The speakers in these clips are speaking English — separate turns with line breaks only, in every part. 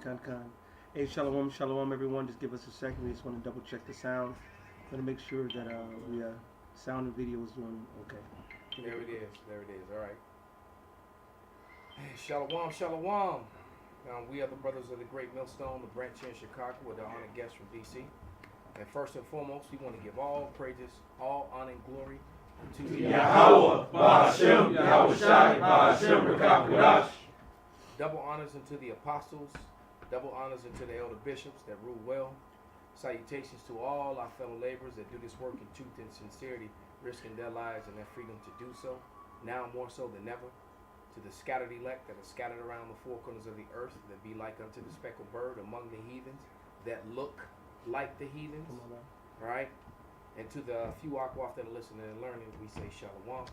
Con. Hey, shalom, everyone. Just give us a second. We just want to double check the sound. Want to make sure that we sound and video is doing okay.
There it is. All right. Hey, shalom. We are the brothers of the great Millstone, the branch here in Chicago, with our honored guests from D.C. And first and foremost, we want to give all praises, all honor and glory to
Yahweh, Ba'ashem, Yahweh Shai, Ba'ashem, Rekakudash.
Double honors unto the apostles, double honors unto the elder bishops that rule well. Salutations to all our fellow laborers that do this work in truth and sincerity, risking their lives and their freedom to do so, now more so than ever. To the scattered elect that are scattered around the four corners of the earth, that be like unto the speckled bird among the heathens, that look like the heathens, all right? And to the few Akwaf that are listening and learning, we say shalom.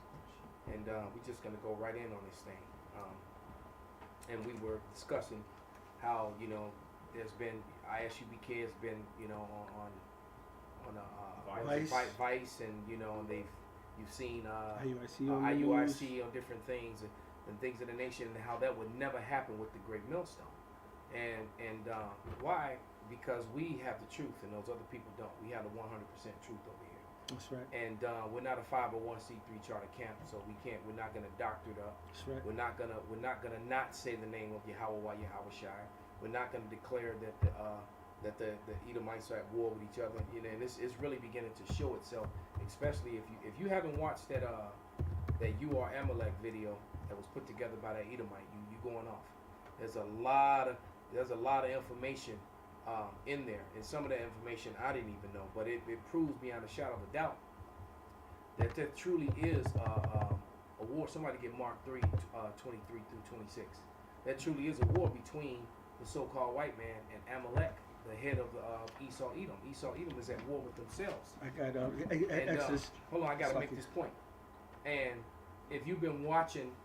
And we're just going to go right in on this thing. And we were discussing how, there's been, ISUBK has been, on Vice, and, you've seen IUIC on different things and things of the nation, and how that would never happen with the Great Millstone. And why? Because we have the truth and those other people don't. We have the 100% truth over here.
That's right.
And we're not a 501c3 charter camp, so we're not gonna doctor it up.
That's right.
We're not gonna not say the name of Yahweh Yahweh Shai. We're not gonna declare that the Edomites are at war with each other. And this is really beginning to show itself, especially if you haven't watched that You Are Amalek video that was put together by that Edomite. You going off. There's a lot of information in there, and some of that information I didn't even know, but it proves beyond a shadow of a doubt that there truly is a war. Somebody get Mark 3, 23 through 26. There truly is a war between the so-called white man and Amalek, the head of Esau Edom. Esau Edom is at war with themselves.
I got Exodus.
Hold on, I gotta make this point. And if you've been watching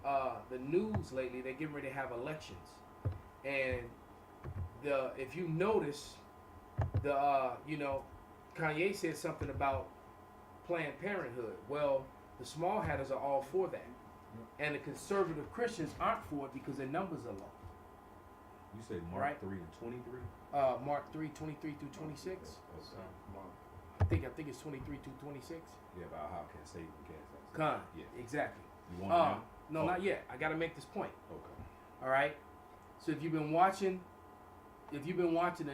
the news lately, they're getting ready to have elections, and if you notice, Kanye said something about Planned Parenthood. Well, the small hatters are all for that, and the conservative Christians aren't for it because their numbers are low.
You say Mark 3 and 23?
Mark 3, 23 through 26.
Okay.
I think it's 23 through 26.
Yeah, about how can Satan cast out?
Con.
Yeah.
Exactly.
You want
No, not yet. I got to make this point.
Okay.
All right. So if you've been watching the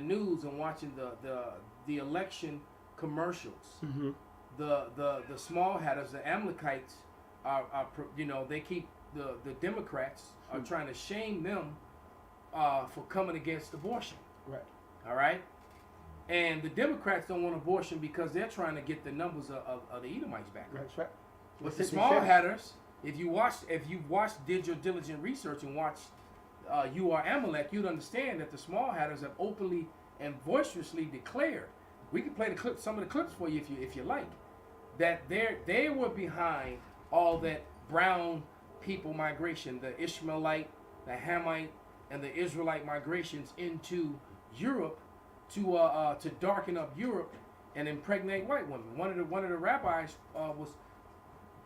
news and watching the election commercials,
Mm-hmm.
the small hatters, the Amalekites are they keep the Democrats are trying to shame them for coming against abortion.
Right.
All right. And the Democrats don't want abortion because they're trying to get the numbers of the Edomites back.
That's right.
But the small hatters, if you've watched, did your diligent research and watched You Are Amalek, you'd understand that the small hatters have openly and boisterously declared. We can play some of the clips for you if you like. That they were behind all that brown people migration, the Ishmaelite, the Hamite, and the Israelite migrations into Europe to darken up Europe and impregnate white women. One of the rabbis was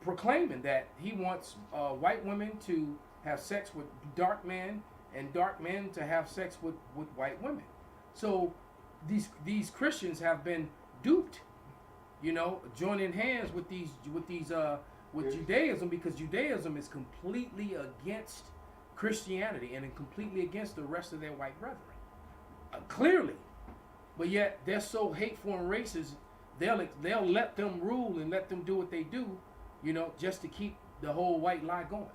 proclaiming that he wants white women to have sex with dark men and dark men to have sex with white women. So these Christians have been duped, joining hands with Judaism, because Judaism is completely against Christianity and completely against the rest of their white brethren. Clearly. But yet they're so hateful and racist, they'll let them rule and let them do what they do, just to keep the whole white lie going.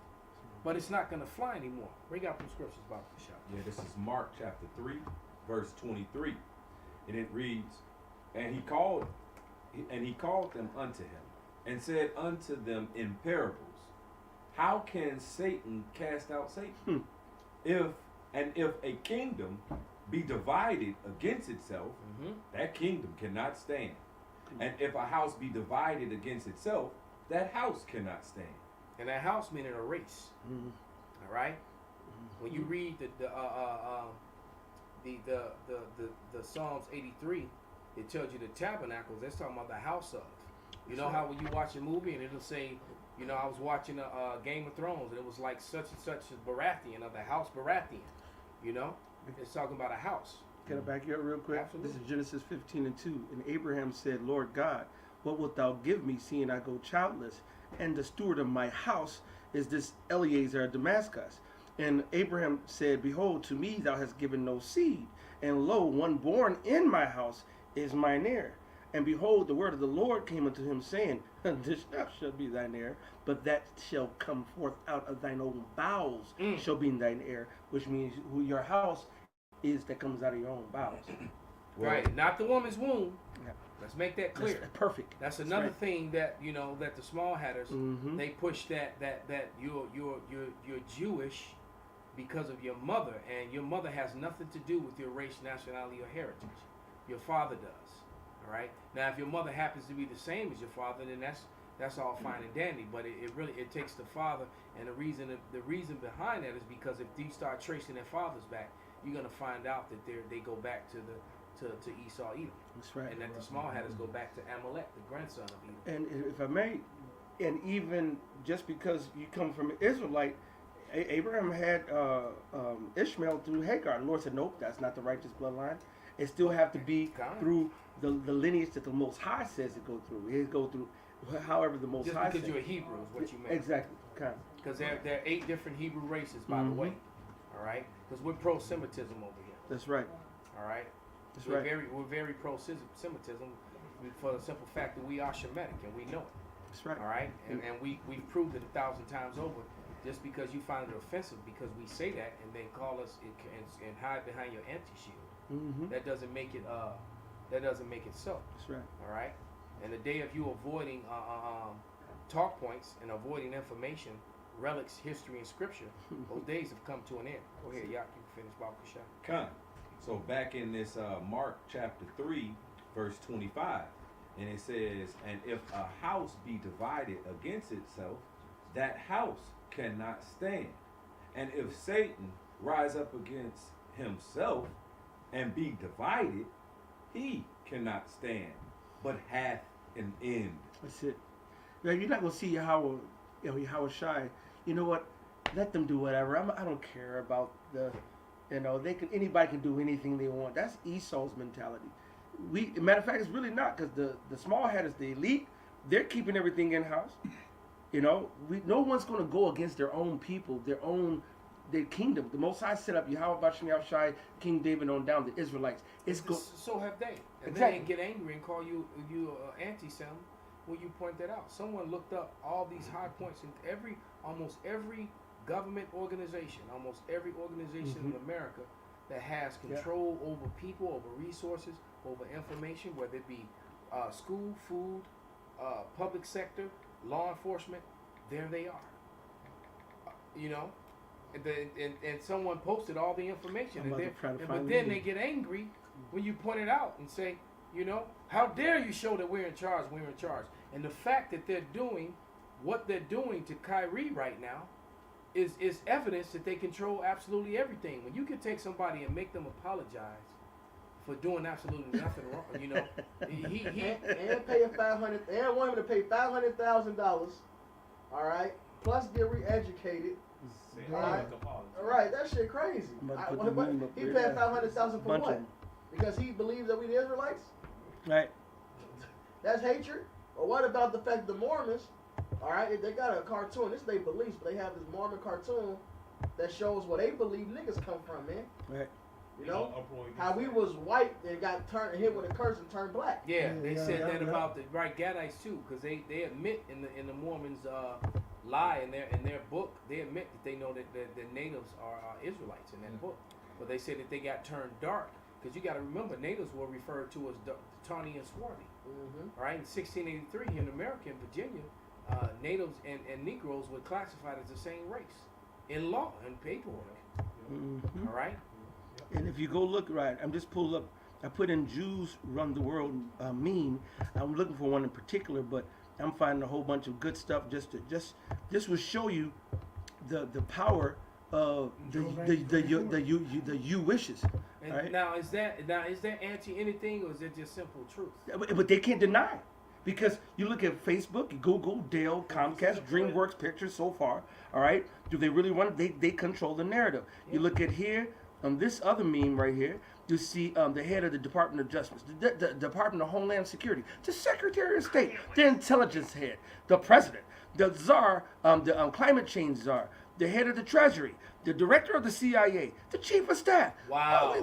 But it's not going to fly anymore. Bring out some scriptures about the show.
Yeah, this is Mark chapter 3, verse 23. And it reads, And he called them unto him, and said unto them in parables, How can Satan cast out Satan? If a kingdom be divided against itself, that kingdom cannot stand. And if a house be divided against itself, that house cannot stand.
And that house meaning a race. All right. When you read the Psalms 83, it tells you the tabernacles. That's talking about the house of. You know how when you watch a movie and it'll say, I was watching a Game of Thrones and it was like such and such as Baratheon, of the house Baratheon. You know, it's talking about a house.
Can I back you up real quick?
Absolutely.
This is Genesis 15:2. And Abraham said, Lord God, what wilt thou give me, seeing I go childless? And the steward of my house is this Eliezer of Damascus. And Abraham said, Behold, to me thou hast given no seed, and lo, one born in my house is mine heir. And behold, the word of the Lord came unto him, saying, This not shall be thine heir, but that shall come forth out of thine own bowels shall be thine heir, which means who your house is that comes out of your own bowels.
Right, not the woman's womb.
Yeah.
Let's make that clear.
That's perfect.
That's another
right.
thing that that the small hatters they push that you're Jewish because of your mother, and your mother has nothing to do with your race, nationality, or heritage. Your father does. All right. Now, if your mother happens to be the same as your father, then that's all fine and dandy. But it really takes the father, and the reason behind that is because if you start tracing their fathers back, you're gonna find out that they go back to Esau, Edom.
That's right.
And that the small hatters go back to Amalek, the grandson of Edom.
And if I may, and even just because you come from an Israelite, Abraham had Ishmael through Hagar. The Lord said, nope, that's not the righteous bloodline. It still have to be through the lineage that the Most High says it go through. It go through however the Most High says.
Just because you're a Hebrew is what you meant.
Exactly. Kind of.
Because there are 8 different Hebrew races, by the way. All right? Because we're pro-Semitism over here.
That's right.
All right?
That's
we're
right.
We're very pro-Semitism for the simple fact that we are Shemitic and we know it.
That's right.
All right? And we've proved it 1,000 times over. Just because you find it offensive because we say that and then call us and hide behind your anti-shield, that doesn't make it so.
That's right.
All right? And the day of you avoiding talk points and avoiding information, relics, history, and scripture, those days have come to an end. Go ahead, Yak, you can finish Baruch
Khan. So back in this Mark chapter 3, verse 25, and it says, and if a house be divided against itself, that house cannot stand. And if Satan rise up against himself and be divided, he cannot stand, but hath an end.
That's it. Now, you're not going to see Yahweh Shai. You know what? Let them do whatever. I don't care about anybody can do anything they want. That's Esau's mentality. Matter of fact, it's really not, because the small hatters, the elite, they're keeping everything in house. No one's going to go against their own people, their kingdom. The Most High set up Yahweh Bashem Yahushai, King David on down, the Israelites.
So have they. And
exactly.
They get angry and call you anti-Sem when you point that out. Someone looked up all these high points in almost every government organization, almost every organization in America that has control over people, over resources, over information, whether it be school, food, public sector, law enforcement, there they are. And someone posted all the information, but then they get angry when you point it out and say, how dare you show that we're in charge? And the fact that they're doing what they're doing to Kyrie right now is evidence that they control absolutely everything. When you can take somebody and make them apologize for doing absolutely nothing wrong,
and pay and want him to pay $500,000. All right, plus get re-educated. All right, that shit crazy. He paid $500,000 for what? Because he believes that we the Israelites.
Right.
That's hatred. Or what about the fact the Mormons? All right, they got a cartoon. This is their beliefs, but they have this Mormon cartoon that shows where they believe niggas come from, man.
Right.
How we was white and got hit with a curse and turned black.
Yeah, they said that about the Gadites too, because they admit in the Mormons lie in their book. They admit that they know that the natives are Israelites in that book, but they say that they got turned dark because you got to remember natives were referred to as tawny and swarthy. All right, in 1683 here in America, in Virginia, natives and Negroes were classified as the same race in law and paperwork. All right.
And if you go look, right, I'm just pulled up, I put in Jews Run the World meme. I'm looking for one in particular, but I'm finding a whole bunch of good stuff this will show you the power of the you wishes.
And
right?
now is that anti anything, or is it just simple truth?
But they can't deny it. Because you look at Facebook, Google, Dell, Comcast, DreamWorks Pictures so far, all right? Do they really want it? They control the narrative. You look at here, On this other meme right here, you see the head of the Department of Justice, the Department of Homeland Security, the Secretary of State, the intelligence head, the president, the czar, the climate change czar, the head of the Treasury, the director of the CIA, the chief of staff.
Wow.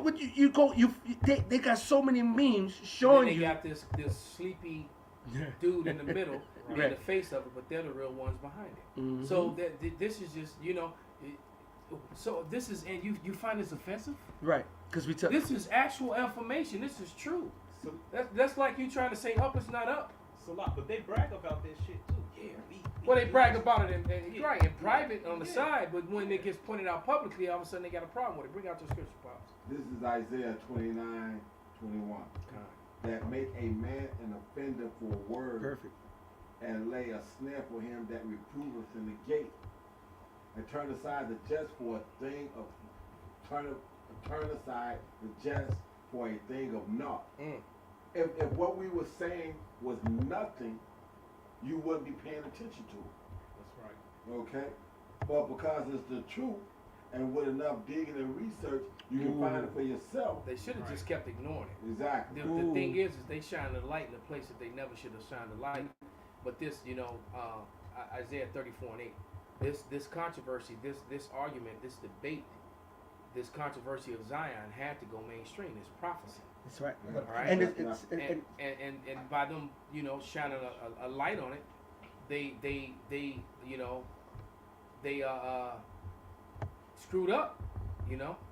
They got so many memes
And
showing
then they
you.
got this sleepy dude in the middle, being
Right.
the face of it, but they're the real ones behind it.
Mhm.
So this is just, so this is, and you find this offensive?
Right, because we tell.
This is actual information. This is true.
So,
That's like you trying to say up is not up.
so lot, but they brag about that shit too. Yeah,
Well, they brag about it right in private on the side, but when it gets pointed out publicly, all of a sudden they got a problem with it. Bring out your scripture, pops.
This is Isaiah 29:21. That make a man an offender for a word,
Perfect.
and lay a snare for him that reproveth in the gate, and turn aside the just for a thing of turn aside the just for a thing of naught.
Mm.
If what we were saying was nothing, you wouldn't be paying attention to it.
That's right.
Okay? But because it's the truth, and with enough digging and research, you can find it for yourself.
They should have just kept ignoring it.
Exactly.
The thing is they shine the light in a place that they never should have shined the light. But this, Isaiah 34:8, this controversy, this argument, this debate, this controversy of Zion had to go mainstream. It's prophecy.
That's right.
All right.
And it's
And by them, shining a light on it, they screwed up.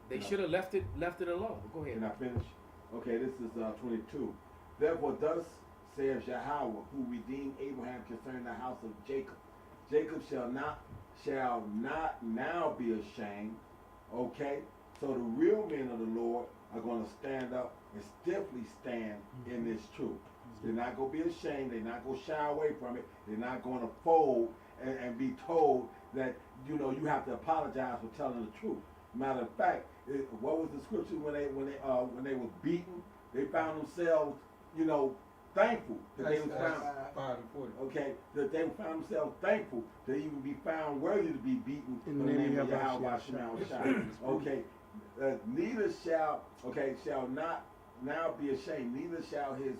They should have left it alone. Go ahead.
Can I finish? Okay, this is 22. Therefore, thus saith Yahweh, who redeemed Abraham concerning the house of Jacob. Jacob shall not now be ashamed. Okay? So the real men of the Lord are going to stand up and stiffly stand in this truth. They're not going to be ashamed. They're not going to shy away from it. They're not going to fold and be told that, you have to apologize for telling the truth. Matter of fact, what was the scripture when they was beaten? They found themselves, thankful that they was found.
5 and 40.
Okay, that they found themselves thankful to even be found worthy to be beaten
In
in
the
the
name
name
of
of
Yahweh
Yahweh Shemel. Okay, neither shall not now be ashamed. Neither shall his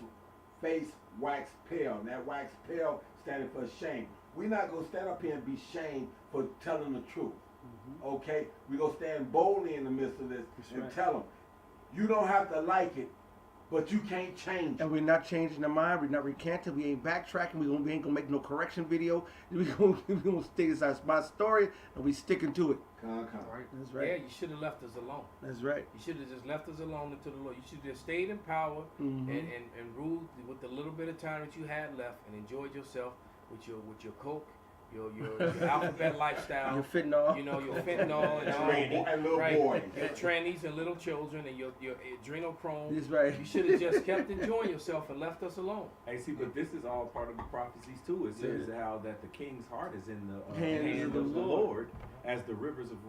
face wax pale. And that wax pale standing for shame. We're not gonna stand up here and be shamed for telling the truth. Okay, we gonna stand boldly in the midst of this and tell them, you don't have to like it, but you can't change it.
And we're not changing our mind. We're not recanting. We ain't backtracking. We ain't gonna make no correction video. We gonna stay this as my story, and we sticking to it.
Come.
Right.
That's right.
Yeah, you should have left us alone.
That's right.
You should have just left us alone until the Lord. You should have just stayed in power
Mhm.
and ruled with the little bit of time that you had left and enjoyed yourself with your coke, your alphabet lifestyle.
You're fitting off.
Your fentanyl and all.
And little
Right.
boys.
Your trannies and little children and your adrenochrome.
That's right.
You should have just kept enjoying yourself and left us alone.
Hey, see, but this is all part of the prophecies too. It says how that the king's heart is in the
Hand
hand of the Lord, as the rivers of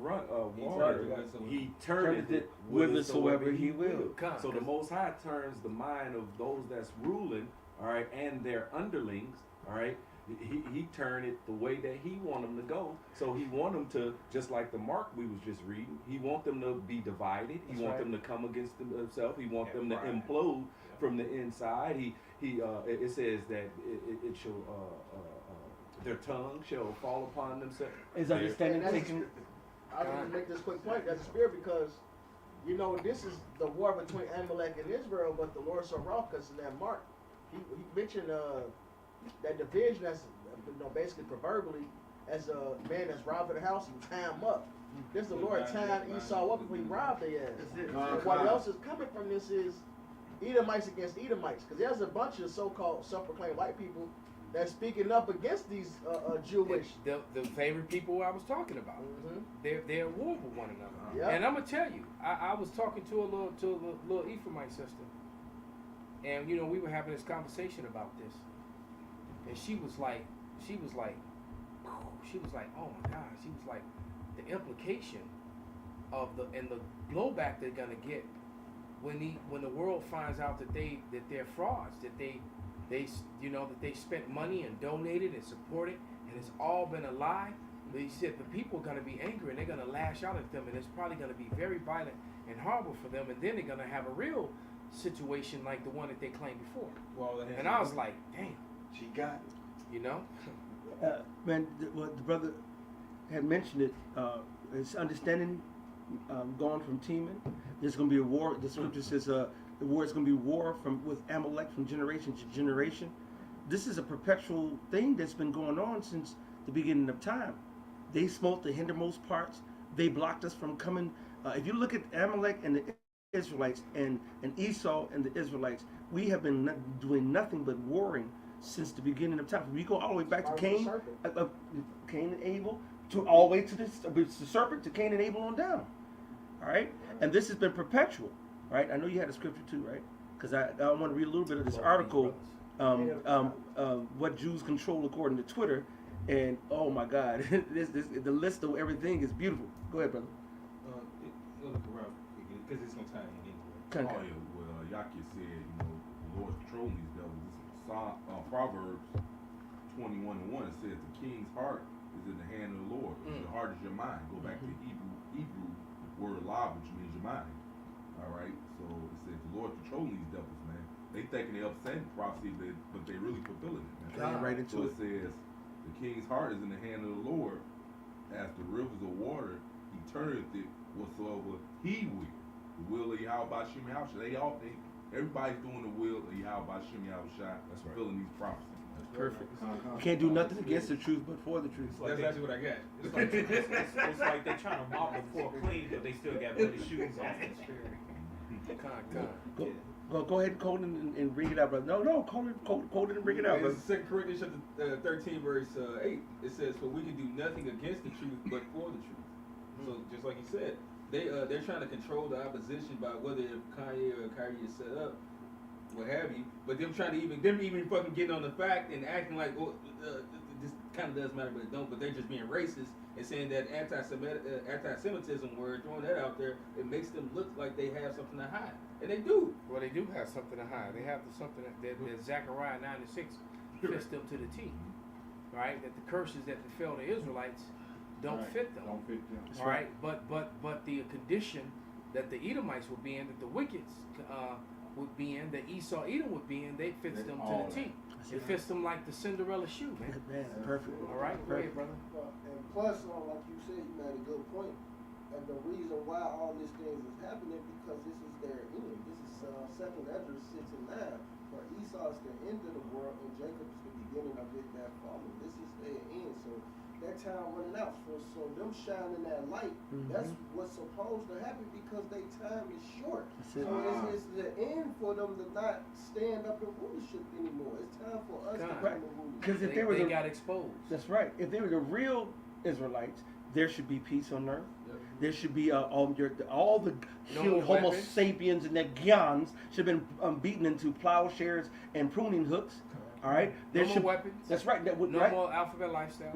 water. He turneth it whithersoever he will.
Come,
So the Most High turns the mind of those that's ruling, all right, and their underlings, all right. He turned it the way that he want them to go. So he want them to, just like the Mark we was just reading, he want them to be divided. He want them to come against himself. He want them to implode from the inside. It says that it shall their tongue shall fall upon themselves.
Is understanding
And that's-
taken?
I want to make this quick point. That's the spirit because, this is the war between Amalek and Israel, but the Lord so wroth because in that Mark, he mentioned that division that's basically proverbially as a man that's robbed in the house and tie him up. This the Lord tying Esau up before he robbed their ass. And what else is coming from this is Edomites against Edomites, because there's a bunch of so-called self-proclaimed white people that's speaking up against these Jewish.
The favorite people I was talking about. They're at war with one another.
Yep.
And I'm gonna tell you, I was talking to a little Ephraimite sister, and we were having this conversation about this, and she was like, oh my God, she was like, the implication of the blowback they're gonna get when the world finds out that they're frauds, that they spent money and donated and supported, and it's all been a lie. he said the people are going to be angry and they're going to lash out at them, and it's probably going to be very violent and horrible for them, and then they're going to have a real situation like the one that they claimed before.
Well,
and I was like, damn.
She got it.
You know?
Man, what the brother had mentioned it, it's understanding going from teaming. There's going to be a war. The scripture says the war is going to be war with Amalek from generation to generation. This is a perpetual thing that's been going on since the beginning of time. They smote the hindermost parts. They blocked us from coming. If you look at Amalek and the Israelites and Esau and the Israelites, we have been doing nothing but warring since the beginning of time. We go all the way back to Cain, Cain and Abel, to all the way to the serpent, to Cain and Abel on down. All right, and this has been perpetual. Right, I know you had a scripture too, right? Because I want to read a little bit of this article. What Jews control according to Twitter, and oh my God, the list of everything is beautiful. Go ahead, brother.
Because it's gonna tie in anyway.
Oh yeah, well, Yaki said, the Lord's controlling these devils. This is Proverbs 21:1. It says the king's heart is in the hand of the Lord. The heart is your mind. Go back to the Hebrew word lav, which means your mind. All right, so it says the Lord controlling these devils, man. They thinking they upsetting prophecy, but they really fulfilling it, man.
Right into
so it says the king's heart is in the hand of the Lord. As the rivers of water, he turneth it whatsoever he will. The will of Yahweh Shem Yahushua. Everybody's doing the will of Yahweh Shem Yahushua. That's fulfilling these prophecies.
Perfect. You can't do nothing against the truth, but for the truth.
That's exactly what I got. It's like they're trying to mop the floor clean, but they still got bloody shoes on.
Go ahead and quote it and bring it out, brother. No, quote it and bring it out, brother.
2 Corinthians chapter 13, verse 8. It says, "For we can do nothing against the truth, but for the truth." So just like you said, they're trying to control the opposition by whether Kanye or Kyrie is set up, what have you. But them even fucking getting on the fact and acting like, this kind of does matter, but it don't. But they're just being racist and saying that anti-Semitism word, throwing that out there, it makes them look like they have something to hide, and they do.
Well, they do have something to hide. They have something that Zechariah 9:6 fits them to the T. Right? That the curses that befell the Israelites don't fit them.
Don't fit them.
All right, but the condition that the Edomites would be in, that the wicked would be in, that Esau Edom would be in, they fits them to the T. It fits them like the Cinderella shoe, man.
Man, perfect.
All right, go ahead, brother.
And plus, like you said, you made a good point. And the reason why all these things is happening because this is their end. This is 2nd Ezra 6:9. For Esau is the end of the world, and Jacob is the beginning of it that follows. This is their end. So that time running out. So them shining that light, that's what's supposed to happen because their time is short. So it's the end for them to not stand up in rulership anymore. It's time for us to come in rulership.
Because if
they got exposed.
That's right. If they were the real Israelites, there should be peace on earth. Yep. There should be all the Homo sapiens and their gyans should have been beaten into plowshares and pruning hooks. All right.
No more weapons.
That's right.
No more alphabet lifestyle.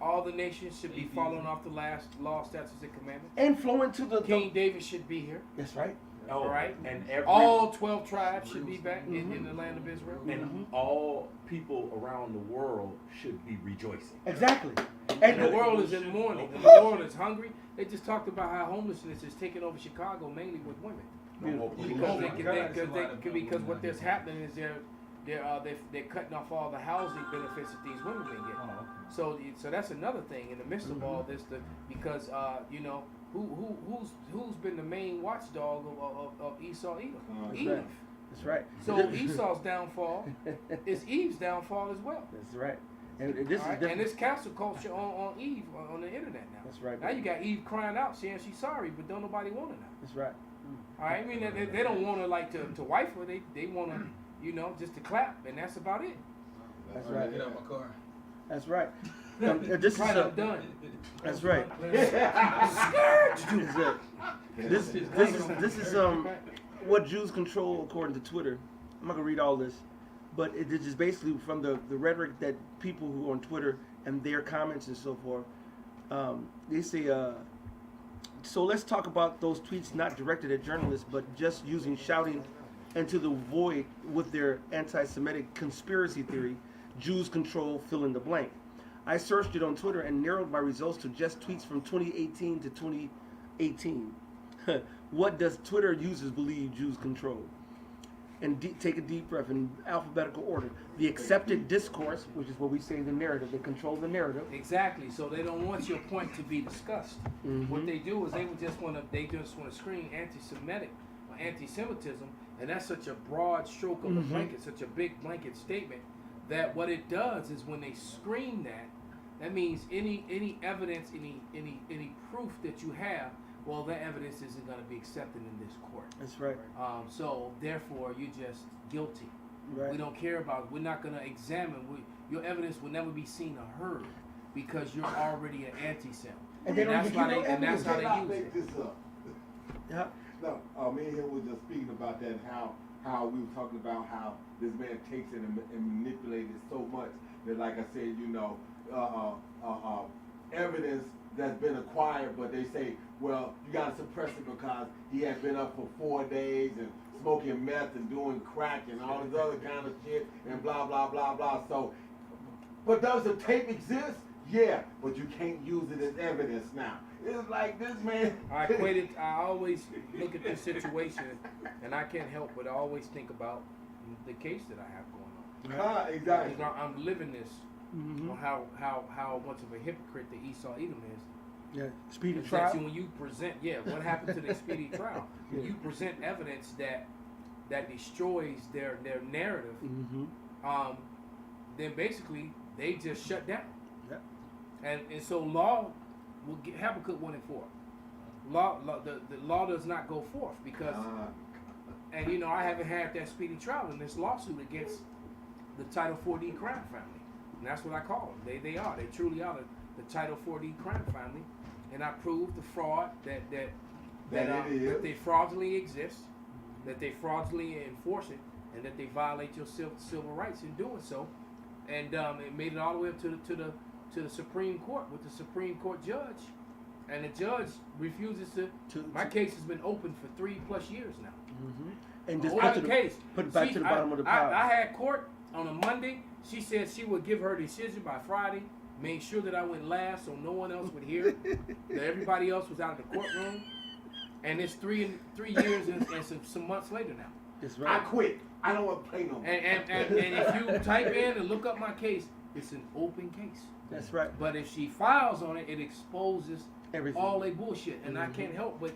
All the nations should be following off the last law, statutes, and commandments.
And flowing to the
King David should be here.
That's right.
All right. And all 12 tribes should be back in the land of Israel.
And all people around the world should be rejoicing.
Exactly.
And the world is in mourning. And the world is hungry. They just talked about how homelessness is taking over Chicago, mainly with women. Because what that's happening is they're cutting off all the housing benefits that these women been getting. So that's another thing in the midst of all this, because who's been the main watchdog of Esau Edom? Eve.
That's right.
So Esau's downfall is Eve's downfall as well.
That's right. And
this cancel culture on Eve on the internet now.
That's right.
Now you got Eve crying out, saying she's sorry, but don't nobody want her now.
That's right.
All right. I mean, they don't want her like to wife her. They want her, just to clap, and that's about it.
That's right.
Get out my car.
That's right.
I'm done.
That's right. This is what Jews control according to Twitter. I'm not gonna read all this, but it is just basically from the rhetoric that people who are on Twitter and their comments and so forth. They say, so let's talk about those tweets not directed at journalists, but just shouting into the void with their anti-Semitic conspiracy theory. Jews control fill in the blank. I searched it on Twitter and narrowed my results to just tweets from 2018 to 2018. What does Twitter users believe Jews control? And take a deep breath in alphabetical order. The accepted discourse, which is what we say the narrative. They control the narrative.
Exactly. So they don't want your point to be discussed.
Mm-hmm.
What they do is they just want to screen anti-Semitic or anti-Semitism, and that's such a broad stroke of a blanket, such a big blanket statement, that what it does is when they screen that, that means any evidence, any proof that you have, well, that evidence isn't going to be accepted in this court.
That's right.
So therefore, you're just guilty.
Right.
We don't care about. We're not going to examine. Your evidence will never be seen or heard because you're already an anti-Sem.
And they don't
that's
even
why
give no
and that's how
Cannot
they use
make
it.
this up.
Yeah.
No, me and him was just speaking about that, how we were talking about how this man takes it and manipulates it so much that, like I said, evidence that's been acquired, but they say, well, you got to suppress it because he had been up for 4 days and smoking meth and doing crack and all this other kind of shit and blah, blah, blah, blah. So, but does the tape exist? Yeah, but you can't use it as evidence now. It's like this man.
I always look at this situation, and I can't help but always think about the case that I have going on.
Exactly.
Because I'm living this,
Mm-hmm.
on how much of a hypocrite the Esau Edom is.
Yeah. Speedy
Is
trial.
that when you present, what happened to the speedy trial? When you present evidence that destroys their narrative,
Mm-hmm.
then basically they just shut down.
Yep.
And so law will get Habakkuk 1 and 4. The law does not go forth because, and I haven't had that speedy trial in this lawsuit against the Title 4D crime family. And that's what I call them. They truly are the Title 4D crime family. And I proved the fraud that they fraudulently exist, that they fraudulently enforce it, and that they violate your civil rights in doing so. And it made it all the way up to the Supreme Court with the Supreme Court judge, and the judge refuses to. My case has been open for 3+ years now.
Mm-hmm. And just put it back to the bottom of the pile.
I had court on a Monday. She said she would give her decision by Friday. Made sure that I went last so no one else would hear it. That everybody else was out of the courtroom. And it's 3 years and some months later now.
That's right.
I quit. I don't want to play no more.
And if you type in and look up my case, it's an open case.
That's right.
But if she files on it, it exposes
Everything.
all they bullshit. And I can't help but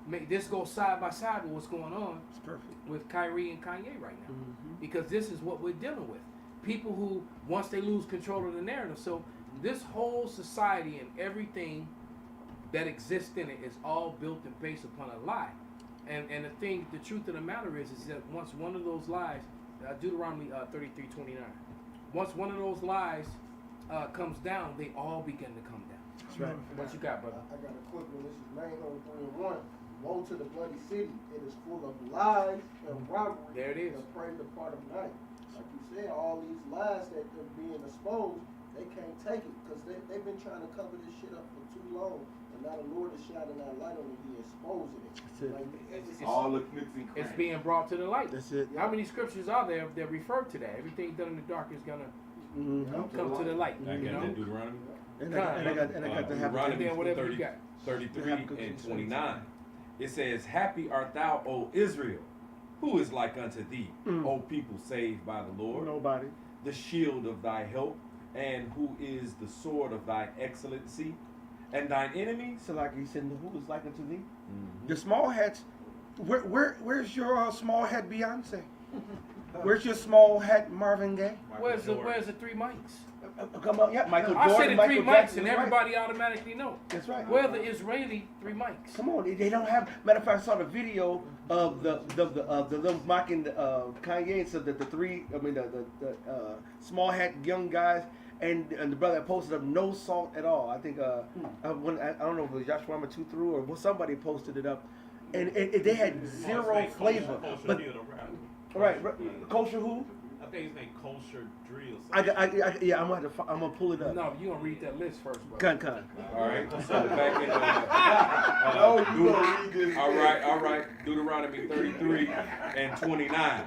make this go side by side with what's going on
It's perfect.
with Kyrie and Kanye right now.
Mm-hmm.
Because this is what we're dealing with. People who, once they lose control of the narrative, so this whole society and everything that exists in it is all built and based upon a lie. And the truth of the matter is that once one of those lies, Deuteronomy 33:29, once one of those lies comes down, they all begin to come down.
That's right.
What you got, brother?
I got a quick one. This is Nahum 3:1. Woe to the bloody city. It is full of lies and robbery.
There it is.
And prey the part of night. Like you said, all these lies that are being exposed, they can't take it because they've been trying to cover this shit up for too long. And now the Lord is shining that light on it. He exposing it.
That's it.
Like,
It's
all the nooks and
It's
crannies.
being brought to the light.
That's it.
How many scriptures are there that refer to that? Everything done in the dark is gonna
Mm-hmm.
come to the light.
I
You
got
know?
that Deuteronomy.
And I got the
Deuteronomy
And then whatever you got.
33 and 29. It says, Happy art thou, O Israel, who is like unto thee, O people saved by the Lord,
Nobody.
the shield of thy help, and who is the sword of thy excellency, and thine enemies.
So like he said, who is like unto thee?
Mhm.
The small hats. Where's your small hat Beyonce? Where's your small hat Marvin Gaye?
Where's the 3 mics?
Come on, yeah, Michael
I
Jordan,
said the
Michael
3 mics,
Jackson,
and
that's right.
everybody automatically know.
That's right.
Where are the Israeli 3 mics?
Come on, they don't have. Matter of fact, I saw the video of the them mocking Kanye and said that the small hat young guys and the brother that posted up no salt at all. I think I don't know if it was Joshua Matu through or somebody posted it up, and they had zero flavor. But right, kosher who?
I think his name Kosher Drill.
I'm gonna pull it up.
No, you gonna read that list first, bro.
Con.
All right, so back in all right, Deuteronomy 33 and 29.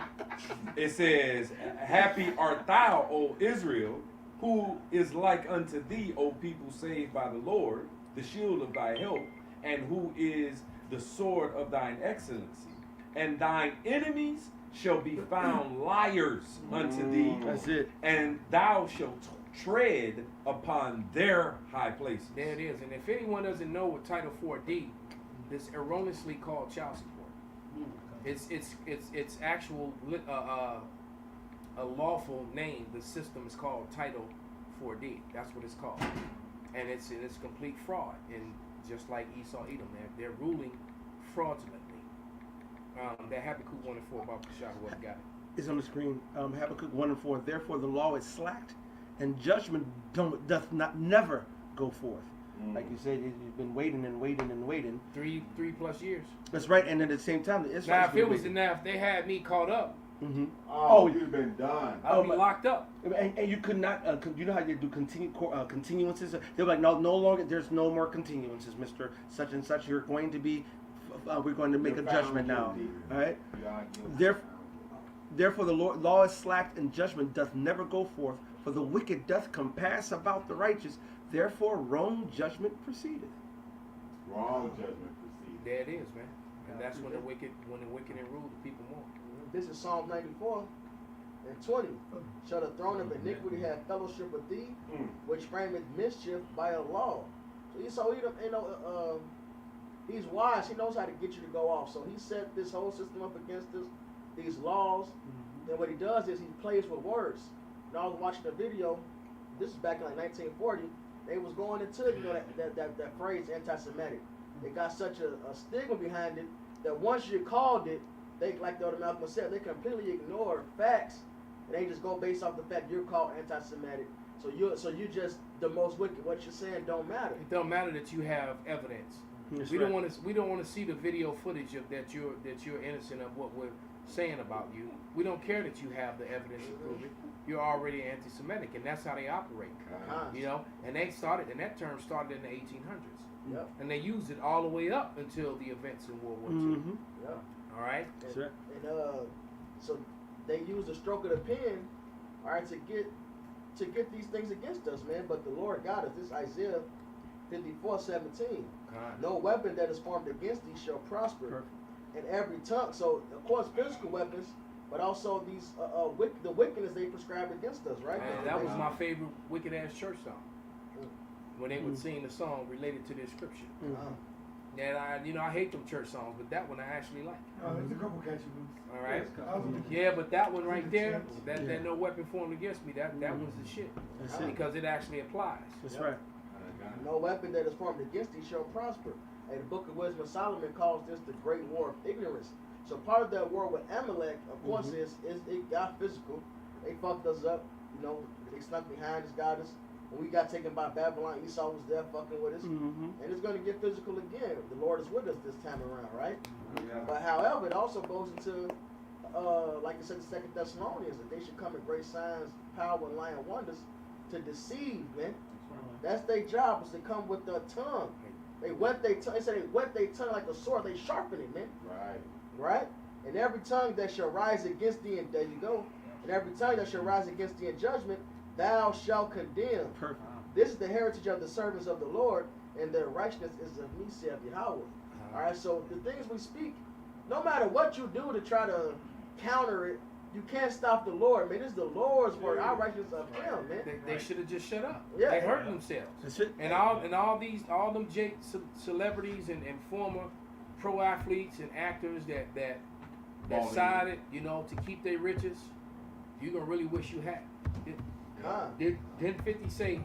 It says, Happy art thou, O Israel, who is like unto thee, O people saved by the Lord, the shield of thy help, and who is the sword of thine excellency. And thine enemies shall be found liars unto thee,
That's it.
and thou shalt tread upon their high places.
There it is. And if anyone doesn't know what Title 4D, this erroneously called child support. It's actual a lawful name. The system is called Title 4D. That's what it's called, and it's complete fraud. And just like Esau, Edom, they're ruling fraudulently. That Habakkuk 1 and 4 about Bashar, what got it?
It's on the screen. Habakkuk 1 and 4. Therefore the law is slacked, and judgment doth not never go forth. Like you said, you've been waiting and waiting and waiting.
3+ years.
That's right. And at the same time, the
Now,
Israelites
if it was enough, they had me caught up.
Mm-hmm.
Oh, you've been done.
I'd be locked up.
And you could not. You know how they do continuances? They're like, no longer. There's no more continuances, Mister Such and Such. You're going to be. We're going to make a judgment now. All right. Therefore, the law is slacked, and judgment doth never go forth. For the wicked doth compass about the righteous. Therefore, wrong judgment proceedeth.
Wrong judgment proceeded.
There it is, man. And that's when the wicked and rule the people more.
This is Psalm 94 and 20. Shall the throne of iniquity have fellowship with thee, which frameth mischief by a law? So he's wise. He knows how to get you to go off. So he set this whole system up against us, these laws. And what he does is he plays with words. And I was watching a video. This is back in like 1940. They was going into that phrase anti-Semitic. It got such a stigma behind it that once you called it, they, like the other Malcolm said, they completely ignore facts and they just go based off the fact you're called anti-Semitic. So you just the most wicked. What you're saying don't matter.
It don't matter that you have evidence.
That's
We
right.
don't want to see the video footage of that you're innocent of what we're saying about you. We don't care that you have the evidence to prove it. You're already anti-Semitic, and that's how they operate. You know, and that term started in the 1800s.
Yep.
And they used it all the way up until the events in World War II.
Yep.
All right.
That's right.
And so they use the stroke of the pen, all right, to get these things against us, man. But the Lord God us. This is Isaiah 54:17. No weapon that is formed against thee shall prosper.
Perfect.
And every tongue. So of course physical weapons, but also these the wickedness they prescribe against us, right?
Man, that was my favorite wicked ass church song. When they would sing the song related to this scripture. And I hate them church songs, but that one I actually like.
There's a couple catchy ones.
All right. Yeah, but that one right there, that no weapon formed against me, that was the shit.
That's it.
Because it actually applies.
That's right.
No weapon that is formed against thee shall prosper. And the Book of Wisdom of Solomon calls this the Great War of Ignorance. So part of that war with Amalek, of course, is it got physical. They fucked us up. You know, they snuck behind us, got us. When we got taken by Babylon, Esau was there fucking with us. And it's going to get physical again. The Lord is with us this time around, right? But however, it also goes into, like I said, the 2 Thessalonians, that they should come in great signs, power, and lying wonders to deceive, man. That's their job, is to come with their tongue. They wet their tongue. They say they wet their tongue like a sword. They sharpen it, man. Right? And every tongue that shall rise against thee, and there you go. And every tongue that shall rise against thee in judgment, thou shalt condemn.
Perfect.
This is the heritage of the servants of the Lord, and their righteousness is of me, saith Yahweh. All right, so the things we speak, no matter what you do to try to counter it, you can't stop the Lord, man. This is the Lord's word. Our righteousness of Him, man.
They should have just shut up.
Yeah.
They hurt themselves.
That's it.
And all them celebrities and former pro athletes and actors that sided, to keep their riches, you're gonna really wish you had. Didn't 50 say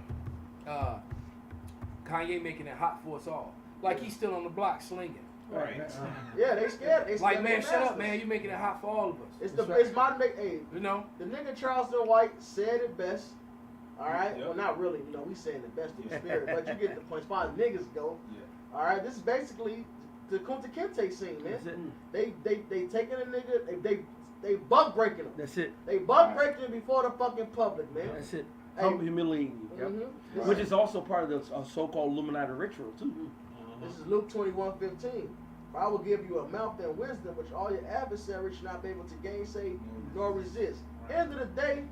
Kanye making it hot for us all? Like he's still on the block slinging.
Right.
Yeah, they scared. They
Like,
scared
man,
of
shut up,
masters.
man. You're making it hot for all of us.
It's modern day. Hey,
You know?
the nigga Charleston White said it best. All right.
Yep.
Well, not really. We saying the best in the spirit, but you get the point. As far as niggas go. All right. This is basically the Kunta Kinte scene, man.
That's it.
They taking a nigga. They buck breaking him.
That's it.
They buck breaking him before the fucking public, man.
That's it.
Hey.
Humiliating you.
Mhm.
Which is also part of the so-called Illuminati ritual too.
This is Luke 21:15. For I will give you a mouth and wisdom which all your adversaries should not be able to gainsay nor resist. End of the day,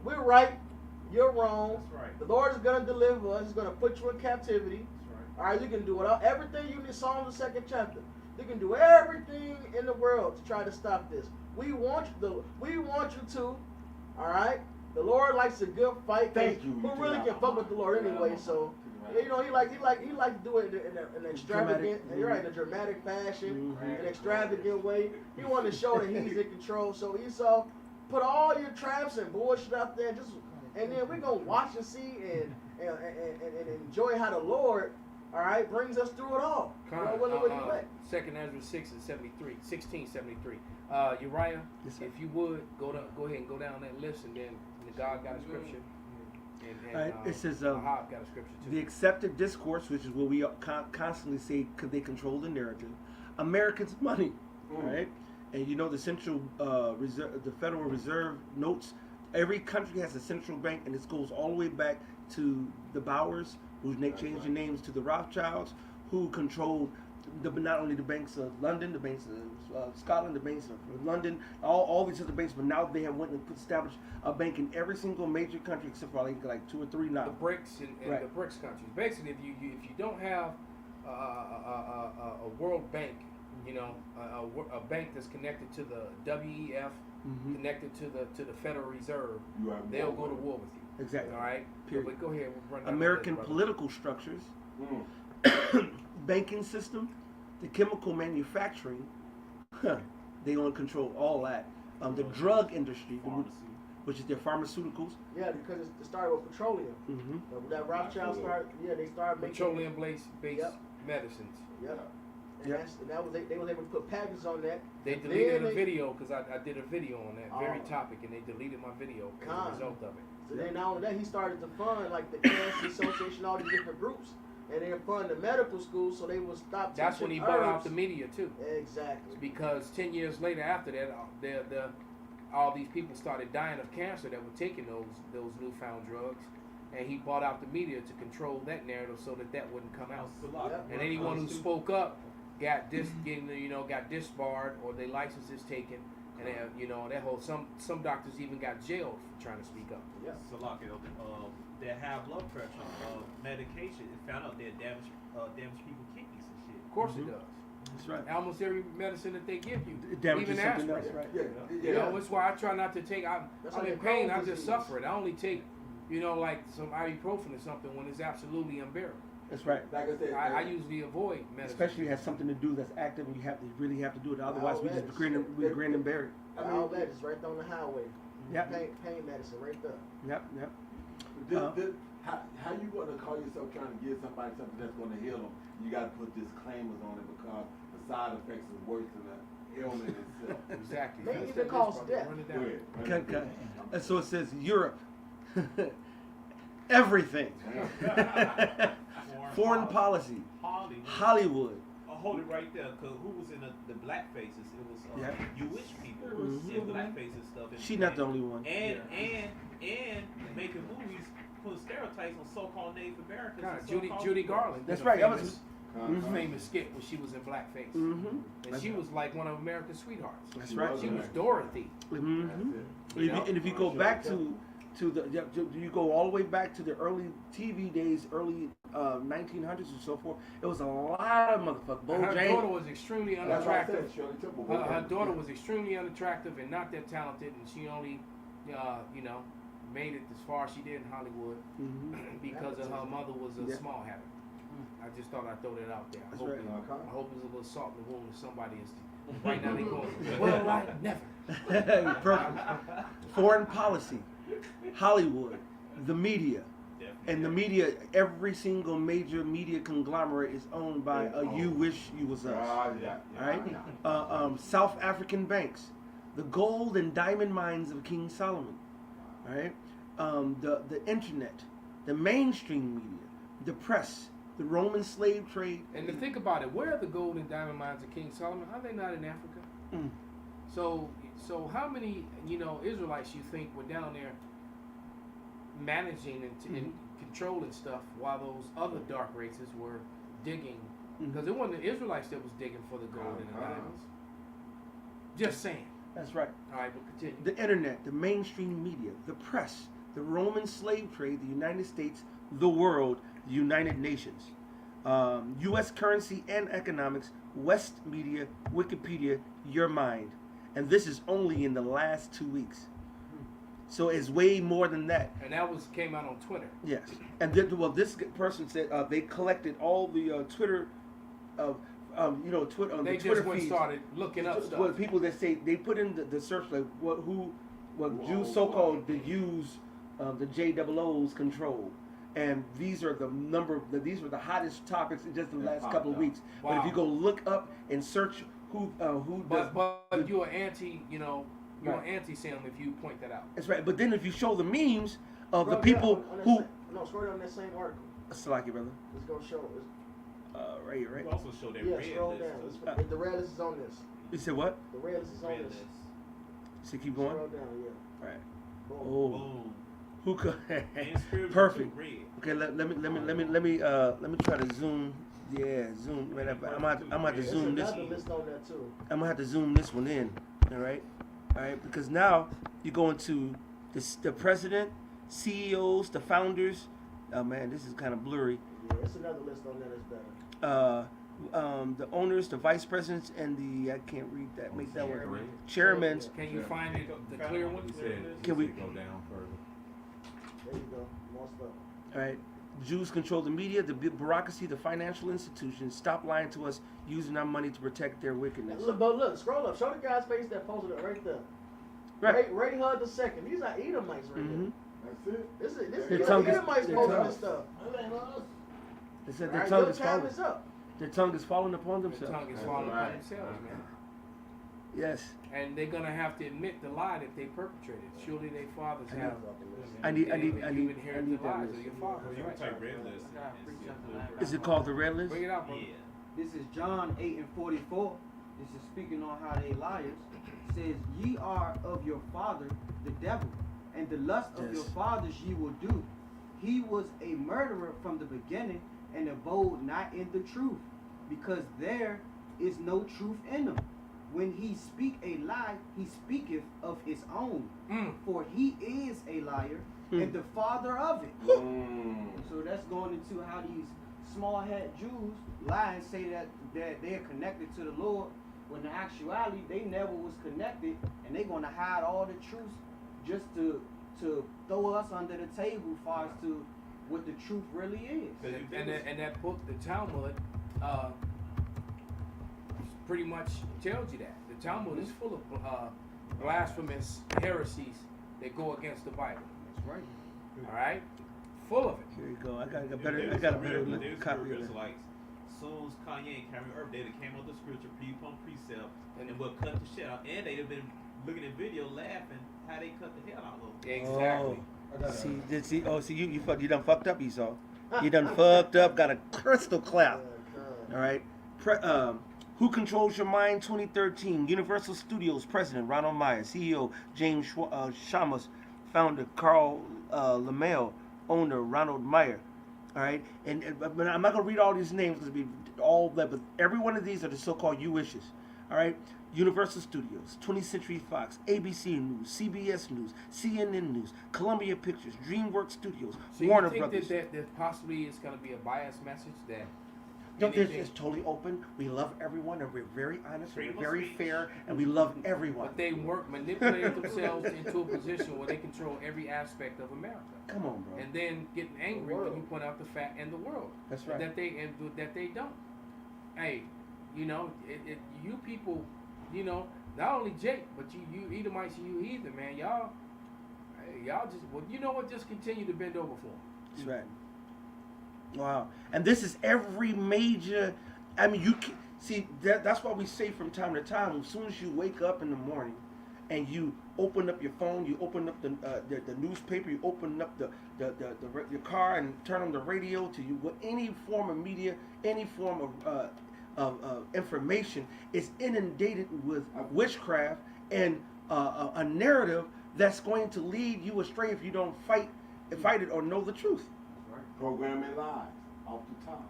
we're right. You're wrong.
That's right.
The Lord is gonna deliver us. He's gonna put you in captivity.
That's right.
All right, you can do it. Everything you need. Psalms the 2nd chapter. You can do everything in the world to try to stop this. We want you to. All right. The Lord likes a good fight.
Thank you.
Who really can fuck with the Lord anyway? So you know he like to do it in an extravagant,
Dramatic.
you're right, in a dramatic fashion,
Mhm.
an extravagant way. He wanted to show that he's in control. So Esau, put all your traps and bullshit out there, and then we're gonna watch and see and enjoy how the Lord, all right, brings us through it all. You know, what you at?
2nd Ezra 1673. Uriah,
Yes, sir.
if you would go ahead and go down that list, and then God got a scripture, and
All right, it says,
Ahab got a scripture too.
The accepted discourse, which is what we constantly say, could they control the narrative? Americans' money, right? And you know the central reserve, the Federal Reserve notes. Every country has a central bank, and this goes all the way back to the Bowers, who changed their names to the Rothschilds, who controlled not only the banks of London, the banks of Scotland, the banks of London, all these other banks, but now they have went and established a bank in every single major country except for like 2 or 3 now.
The BRICS and
Right.
the BRICS countries. Basically, if you don't have a World Bank, you know, a bank that's connected to the WEF,
Mhm.
connected to the Federal Reserve,
You are
they'll
war
go to
with
war with you.
Exactly.
All right.
Period.
But go ahead. We'll run down
American
the list, brother.
political structures,
Mm.
banking system, the chemical manufacturing, they own control all that. The drug industry,
Pharmacy.
which is their pharmaceuticals.
Yeah, because it started with petroleum.
Mm-hmm.
That Rothschild started. Yeah, they started making.
Petroleum-based
Yep.
medicines.
Yep. And,
Yep.
that was they was able to put patents on that.
They
Then
deleted a
they-
video because I did a video on that very
Oh.
topic, and they deleted my video as a
Con.
result of it.
So then not only that, he started to fund like the Cancer Association, all these different groups, and then fund the medical school so they would stop.
That's when
teaching
he bought out
herbs.
the media too.
Exactly.
Because 10 years later after that, all these people started dying of cancer that were taking those newfound drugs, and he bought out the media to control that narrative so that wouldn't come out.
Yep.
And anyone who spoke up got disbarred or their licenses taken, and that whole some doctors even got jailed for trying to speak up.
Yeah.
So like that high blood pressure medication, it found out that damage people's kidneys and shit.
Of course
Mhm.
it does.
That's right.
Almost every medicine that they give you,
It damages
even
something
aspirin.
else, right?
Yeah.
You know, that's why I try not to take. I'm
That's
in
like
pain.
Crohn's
I just
disease.
suffer it. I only take, like some ibuprofen or something when it's absolutely unbearable.
That's right.
Like I said,
I usually avoid medicine.
Especially has something to do that's active, and you really have to do it. Otherwise, we just
Outlets.
grin and bear it.
I mean, outlet is right there on the highway.
Yep.
Pain medicine right there.
Yep.
how you gonna call yourself trying to give somebody something that's gonna heal them? You gotta put disclaimers on it because the side effects is worse than the ailment itself.
Exactly.
Maybe
Finish
even
that
cause
list, brother.
death.
Run it
Go
down.
ahead.
Okay. And so it says Europe, everything, foreign policy, Hollywood.
Hold it right there, cause who was in the black faces? It was
Yeah.
Jewish people
Mhm.
in blackface and stuff. And
She's not the only one.
And making movies putting stereotypes on so-called Native Americans.
God,
and
Judy
so-called
Garland.
That's
did a
right, that
Famous,
Mhm.
famous skit when she was in blackface,
Mm-hmm.
and she was like one of America's sweethearts.
That's right.
She was Dorothy.
Mm-hmm. And if you go back to you go all the way back to the early TV days, early 1900s and so forth, it was a lot of motherfuckers. Bo
Her
James.
daughter was extremely
That's why I said
unattractive.
Shirley Temple.
Her daughter was extremely unattractive and not that talented, and she only, made it as far as she did in Hollywood
Mhm.
because of her mother was a
Yeah.
small habit. I just thought I'd throw that out there. I
That's
hope,
right.
I hope there's a little salt in the wound if somebody is. Right now they going, well, like never.
Perfect. Foreign policy, Hollywood, the media. And the media, every single major media conglomerate is owned by a "You Wish You Was Us." All right. South African banks, the gold and diamond mines of King Solomon. All right. The internet, the mainstream media, the press, the Roman slave trade.
And to think about it, where are the gold and diamond mines of King Solomon? Are they not in Africa?
Mm.
So how many Israelites you think were down there managing and controlling stuff while those other dark races were digging? Because it wasn't the Israelites that was digging for the gold and the diamonds. Just saying.
That's right.
All right, but continue.
The internet, the mainstream media, the press, the Roman slave trade, the United States, the world, the United Nations, U.S. currency and economics, West media, Wikipedia, your mind. And this is only in the last 2 weeks. So it's way more than that.
And that came out on Twitter.
Yes. And then, well, this person said they collected all the Twitter of Twitter on
They
the Twitter
just went
feeds.
Started looking up stuff.
Well, people that say they put in the search like what Jews so-called the U's the JOO's control, and these are these were the hottest topics in just the last couple of weeks.
Wow.
But if you go look up and search who
but you're anti, you're anti-Sam if you point that out.
That's right. But then if you show the memes of the
Scroll
people
down on
who
scroll down that same article.
Salaki, brother.
It's gonna show.
Right.
You also show that
Yeah,
red
scroll
list.
down. The red list is on this.
You said what?
The red list is on
Red
this.
list.
So keep going.
Scroll down, yeah.
Right.
Boom.
Oh,
Boom.
who could?
And spiritual
Perfect.
too, red.
Okay, let me try to zoom. Yeah, zoom. Man, I'm gonna to
There's
zoom this.
another list on there too.
I'm gonna have to zoom this one in. All right, because now you go into the president, CEOs, the founders. Oh man, this is kind of blurry.
Yeah, it's another list on there that's better.
The owners, the vice presidents, and the I can't read that. Make that one.
Chairman.
Chairmen.
Can you find it, the clear one?
He said,
Can we-
go down further?
There you go. More stuff.
All right. Jews control the media, the bureaucracy, the financial institutions. Stop lying to us, using our money to protect their wickedness.
Look, scroll up. Show the guy's face that posted it right there.
Right.
Ray Hud the second. These are Edomites right
Mm-hmm.
here.
That's it.
This
Their
is
tongue is-
Edomites
their
posting
tongue.
this stuff.
That ain't us.
They said
All
their
right,
tongue
your
is
time
falling.
is up.
Their tongue is falling upon
The
themselves.
tongue is falling upon
Right.
themselves, man.
Yes.
And they're gonna have to admit the lie that they perpetrated. Surely their fathers
I
have.
I need
You inherit the
that
lies
list.
of your fathers.
You
Right?
can type red list and see a blue
Is it called the red list?
Bring it out, bro.
Yeah.
This is John 8:44. This is speaking on how they liars. It says, ye are of your father, the devil, and the lust of your
Yes.
fathers ye will do. He was a murderer from the beginning, and abode not in the truth, because there is no truth in him. When he speak a lie, he speaketh of his own, for he is a liar and the father of it. So that's going into how these small head Jews lie and say that they're connected to the Lord, when in actuality they never was connected, and they're going to hide all the truth just to throw us under the table as far as to what the truth really is.
And that book, the Talmud, pretty much tells you that. The Talmud is full of blasphemous heresies that go against the Bible.
That's right.
All right, full of it.
Here you go. I got a better copy of it.
Like, soon as Kanye and Kyrie Irving, they came out the scripture, precept, and we'll cut the shit out. And they'd have been looking at video, laughing how they cut the hell out of them.
Exactly.
See, you done fucked up, Esau. You done fucked up. Got a crystal clout. All right. Who Controls Your Mind 2013. Universal Studios President Ronald Meyer. CEO James Shamus. Founder Carl LaMelle. Owner Ronald Meyer. All right. And but I'm not gonna read all these names because it'll be all that. But every one of these are the so-called U-wishes. All right. Universal Studios, 20th Century Fox, ABC News, CBS News, CNN News, Columbia Pictures, DreamWorks Studios,
So
Warner
you think
Brothers.
that possibly is going to be a biased message that
No,
anything-
it's totally open. We love everyone, and we're very honest, and
Freedom
we're
of
very
speech.
fair, and we love everyone.
but they manipulated themselves into a position where they control every aspect of America,
Come on, bro.
and then getting angry when you point out the fact and the world
That's right.
that they don't. Hey, you people, not only Jake, but you Edomites and you heathen, man, y'all just continue to bend over for them.
That's right. Wow. And this is every major. I mean, you can see that's why we say from time to time, as soon as you wake up in the morning, and you open up your phone, you open up the newspaper, you open up your car and turn on the radio to you. With any form of media, any form of information is inundated with witchcraft and a narrative that's going to lead you astray if you don't fight it or know the truth.
Programming lies off the top.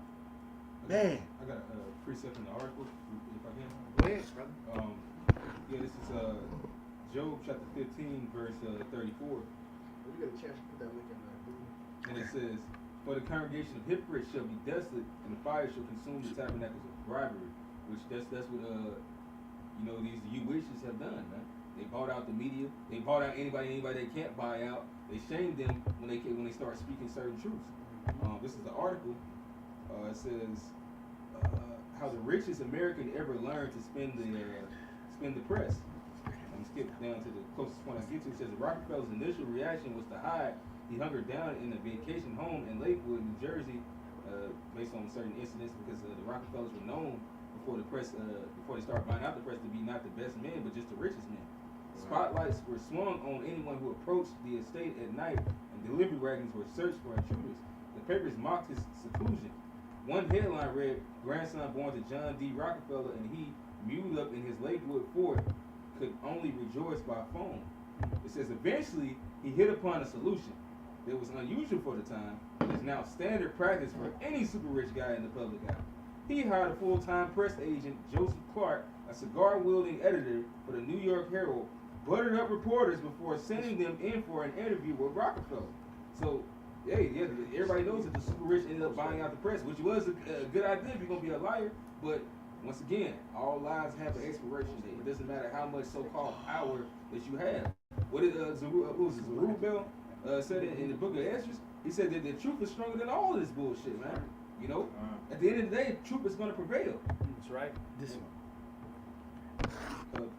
Man.
I got a precept in the article, if I can.
Go ahead, brother.
Yeah, this is Job chapter 15, verse 34.
If you get a chance, you put that link in there.
And it says, "For the congregation of hypocrites shall be desolate, and the fire shall consume the tabernacles of bribery." Which that's what these you wishes have done, man. They bought out the media. They bought out anybody they can't buy out. They shamed them when they start speaking certain truths. This is the article. It says how the richest American ever learned to spend the press. I'm skip down to the closest point I get to. It says the Rockefeller's initial reaction was to hide. He hunkered down in a vacation home in Lakewood, New Jersey, based on certain incidents, because the Rockefellers were known before they started buying out the press to be not the best men, but just the richest men. Spotlights were swung on anyone who approached the estate at night, and delivery wagons were searched for intruders. The papers mocked his seclusion. One headline read, "Grandson born to John D. Rockefeller, and he, mewed up in his Lakewood fort, could only rejoice by phone." It says eventually he hit upon a solution that was unusual for the time, but is now standard practice for any super rich guy in the public eye. He hired a full-time press agent, Joseph Clark, a cigar-wielding editor for the New York Herald, buttered up reporters before sending them in for an interview with Rockefeller. So, hey, yeah, everybody knows that the super rich ended up buying out the press, which was a good idea if you're going to be a liar. But once again, all lies have an expiration date. It doesn't matter how much so-called power that you have. What did Zerubbabel said in the book of Esdras? He said that the truth is stronger than all of this bullshit, man. You know, at the end of the day, truth is going to prevail.
That's right.
This one.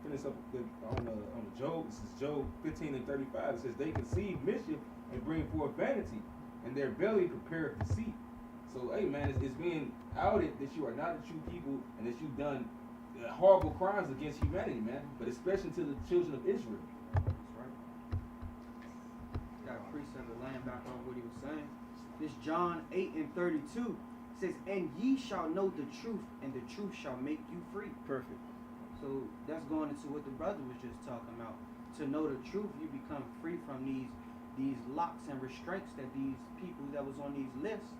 Finish up on Job. This is Job 15:35. It says, "They conceive mischief and bring forth vanity, and their belly prepareth deceit." So, hey, man, it's being outed that you are not the true people and that you've done horrible crimes against humanity, man. But especially to the children of Israel.
That's right. Got a precept to land back on what he was saying. This John 8:32 says, "And ye shall know the truth, and the truth shall make you free."
Perfect.
So that's going into what the brother was just talking about. To know the truth, you become free from these locks and restraints that these people that was on these lists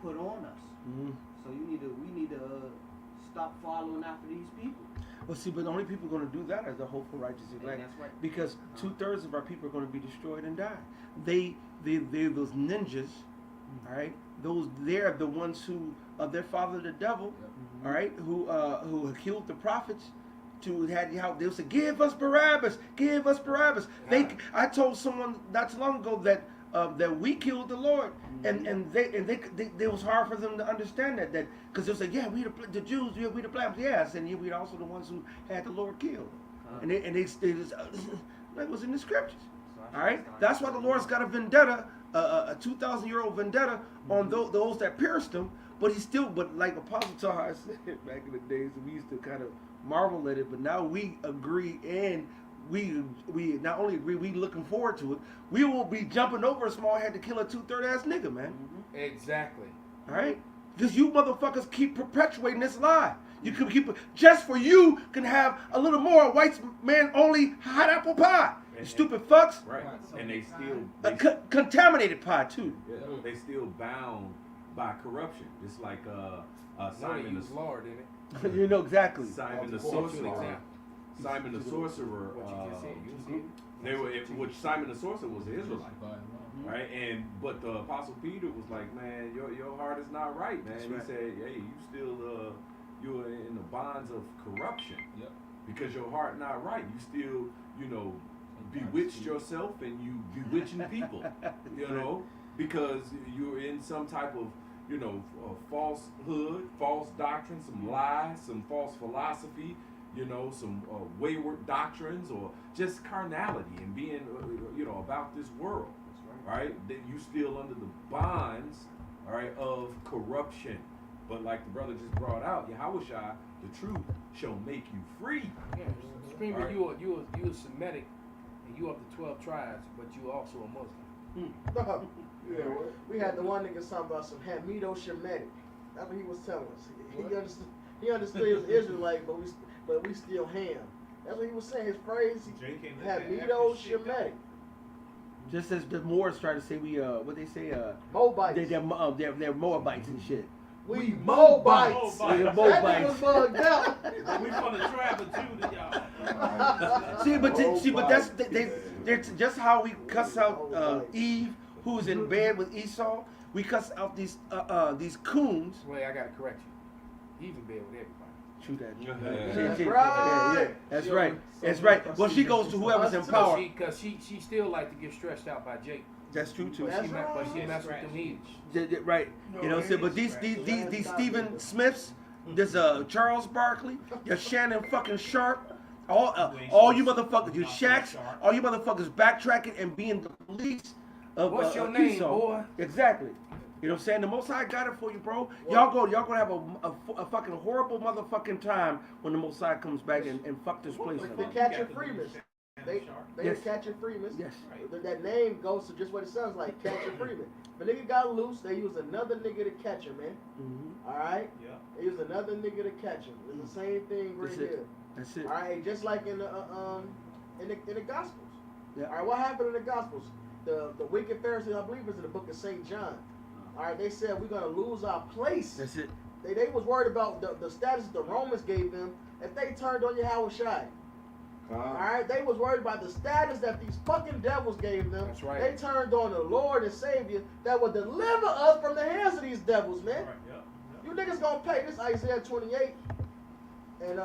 put on us.
Mm-hmm.
So we need to stop following after these people.
Well, see, but the only people going to do that are the hopeful, righteous elect.
That's right.
Because 2/3 of our people are going to be destroyed and die. They're those ninjas, all right? They're the ones who their father the devil, all right, who killed the prophets. They said, "Give us Barabbas, give us Barabbas." I told someone not too long ago that we killed the Lord, and they was hard for them to understand that because they said, "Yeah, we the Jews, yeah, we the blacks, yes, and we also the ones who had the Lord killed," and they that was in the scriptures. All right, that's why the Lord's got a vendetta, a 2,000-year-old vendetta on those that pierced him. But like Apostle Tahar said back in the days, we used to kind of marvel at it, but now we agree, and we not only agree, we looking forward to it. We will be jumping over a small head to kill a 2/3 ass nigga, man.
Mm-hmm. Exactly.
All right, because you motherfuckers keep perpetuating this lie. You can keep just for you can have a little more white man only hot apple pie. You stupid fucks.
Right, and they still
contaminated pie too.
Yeah, they still bound by corruption, just like Simon
the Lord in it.
You know exactly.
Simon the sorcerer. Simon the sorcerer. Which Simon the sorcerer was an Israelite, right? But the Apostle Peter was like, "Man, your heart is not right, man." He said, "Hey, you still you're in the bonds of corruption, because your heart not right. You still, bewitched yourself and you bewitching people, because you're in some type of, falsehood, false doctrine, some lies, some false philosophy, some wayward doctrines, or just carnality and being, about this world, right? That you still under the bonds, all right, of corruption. But like the brother just brought out, Yahushua, the truth shall make you free.
Yeah, Screamer, right. you a Semitic, and you of the 12 tribes, but you also a Muslim.
Yeah, we had the one nigga talking about some Hamido Shemitic. That's what he was telling us. He understood he was Israelite, but we still ham. That's what he was saying. His phrase, Hamido Shemitic.
Just as the Moors try to say what they say,
Moabites.
They're Moabites and shit.
We Moabites.
We're Moabites.
That nigga bugged out.
We from the tribe of Judah, y'all.
See, but that's Just how we cuss out Eve, who's in bed with Esau. We cuss out these coons.
Wait, I gotta correct you. Eve in bed with everybody.
True that.
That's right.
That's right. That's right. Well, she goes to whoever's in power.
Because she still like to get stretched out by Jake.
That's true too.
But she messed with them heathens.
Right. You know what I'm saying? But these Stephen Smiths, there's Charles Barkley, your Shannon fucking Sharp, all you motherfuckers, you Shaqs, all you motherfuckers backtracking and being the police of
What's your name,
Esau.
boy?
Exactly. You know what I'm saying? The Most High got it for you, bro. Y'all gonna have a fucking horrible motherfucking time when the Most High comes back and fuck this place up.
They catching Freeman. They
Yes.
catching Freeman.
Yes.
That name goes to just what it sounds like, catching Freeman. If a nigga got loose, they use another nigga to catch him, man.
Mm-hmm.
All right?
Yeah.
They use another nigga to catch him. It's the same thing right
That's it.
here.
That's it.
All right, just like in the Gospels.
Yeah.
All right, what happened in the Gospels? The wicked Pharisees, I believe, is in the book of St. John. All right, they said we're gonna lose our place.
That's it.
They was worried about the status the Romans gave them if they turned on Yahweh Shai. Alright, they was worried about the status that these fucking devils gave them.
That's right.
They turned on the Lord and Savior that would deliver us from the hands of these devils, man.
Right, yeah.
You niggas gonna pay. This Isaiah 28 and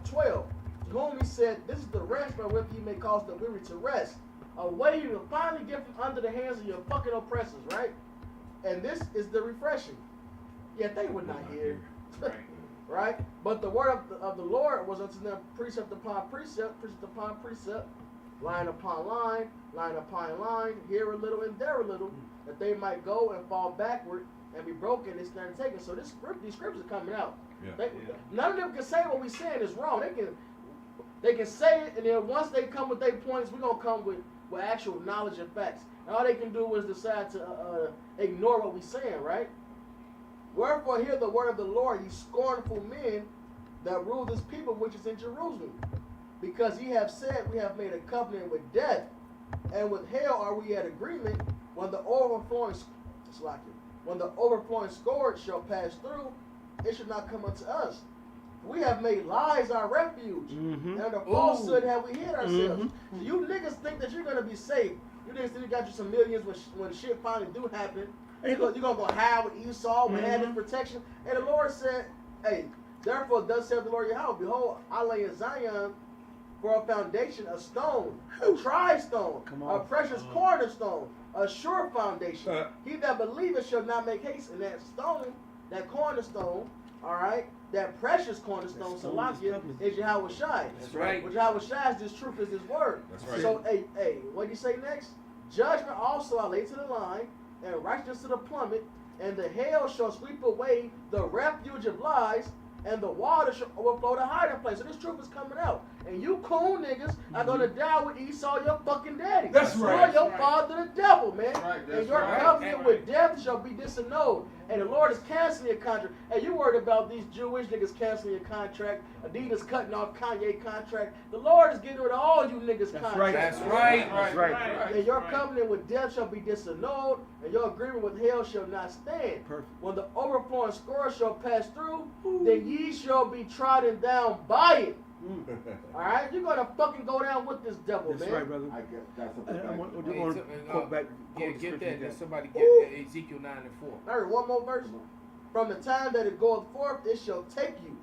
12. To whom he said, this is the rest wherewith ye may cause the weary to rest. A way you will finally get from under the hands of your fucking oppressors, right? And this is the refreshing. Yet they would not hear. Right? But the word of the Lord was unto them precept upon precept, precept upon precept, line upon line, line upon line, here a little and there a little, that they might go and fall backward and be broken and stand taken. So these scriptures are coming out.
Yeah.
None of them can say what we're saying is wrong. They can say it, and then once they come with their points, we're gonna come with actual knowledge and facts. And all they can do is decide to ignore what we're saying, right? Wherefore hear the word of the Lord, ye scornful men that rule this people which is in Jerusalem. Because ye have said, we have made a covenant with death, and with hell are we at agreement, when the overflowing scourge shall pass through, it shall not come unto us. We have made lies our refuge, and under falsehood have we hid ourselves. So you niggas think that you're going to be safe. You niggas think you got you some millions when shit finally do happen. You're going to go hide with Esau, with added protection. And the Lord said, hey, therefore thus saith the Lord Yahweh, behold, I lay in Zion for a foundation, a stone, a tri-stone, a precious cornerstone, a sure foundation. He that believeth shall not make haste. And that stone, that cornerstone, all right, that precious cornerstone, Salakia, is Yahweh Shai.
That's right.
Which Yahweh Shai is this truth, is his word.
That's right.
So, hey, what do you say next? Judgment also I lay to the line, and righteousness to the plummet, and the hail shall sweep away the refuge of lies, and the water shall overflow the hiding place. So this truth is coming out. And you coon niggas are going to die with Esau, your fucking daddy.
That's right.
Or your father, the devil, man.
Right, that's
and your
right.
covenant with death shall be disannulled. And the Lord is canceling your contract. Hey, you worried about these Jewish niggas canceling your contract, Adidas cutting off Kanye contract. The Lord is getting rid of all you niggas contracts.
That's right.
That's right.
And your covenant with death shall be disannulled, and your agreement with hell shall not stand.
Perfect.
When the overflowing scourge shall pass through, then ye shall be trodden down by it. Alright? You're gonna fucking go down with this devil,
That's
man.
right, brother.
I guess that's a
I want
perspective.
to quote back.
Get that. Then somebody get Ezekiel 9 and 4.
Alright, one more verse. From the time that it goeth forth, it shall take you.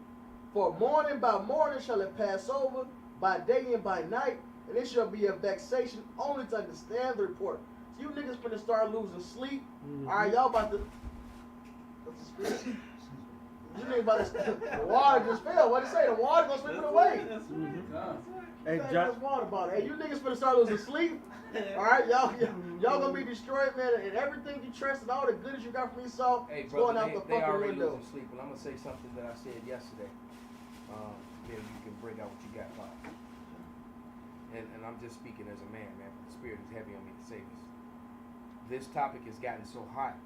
For morning by morning shall it pass over, by day and by night, and it shall be a vexation only to understand the report. So you niggas finna start losing sleep. Alright, y'all about to. What's the spirit? You niggas about to. The water just fell. What it say? The water gonna sweep it away.
Hey,
Hey,
John.
that's water about it. Hey, you niggas finna start losing sleep. Alright, y'all gonna be destroyed, man, and everything you trust and all the goodies you got from Esau
Hey,
is
brother,
going out the
they
fucking
already
window.
losing sleep. And I'm gonna say something that I said yesterday. Maybe you can bring out what you got, Bob. And I'm just speaking as a man, man. The spirit is heavy on me to say this. This topic has gotten so hot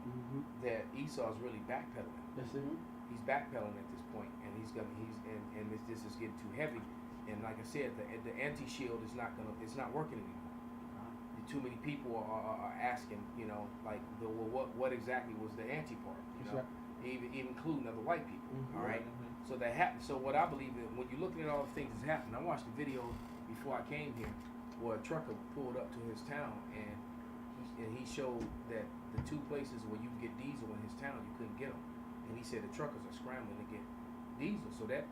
that Esau is really backpedaling.
That's it.
He's backpedaling at this point, and this is getting too heavy. And like I said, the anti-shield is not working anymore. Too many people are asking, you know, like what exactly was the anti part, you know, even including other white people. All right. So that happened. So what I believe is when you're looking at all the things that's happened, I watched the video before I came here where a trucker pulled up to his town and he showed that the two places where you can get diesel in his town, you couldn't get them. And he said the truckers are scrambling to get diesel. So that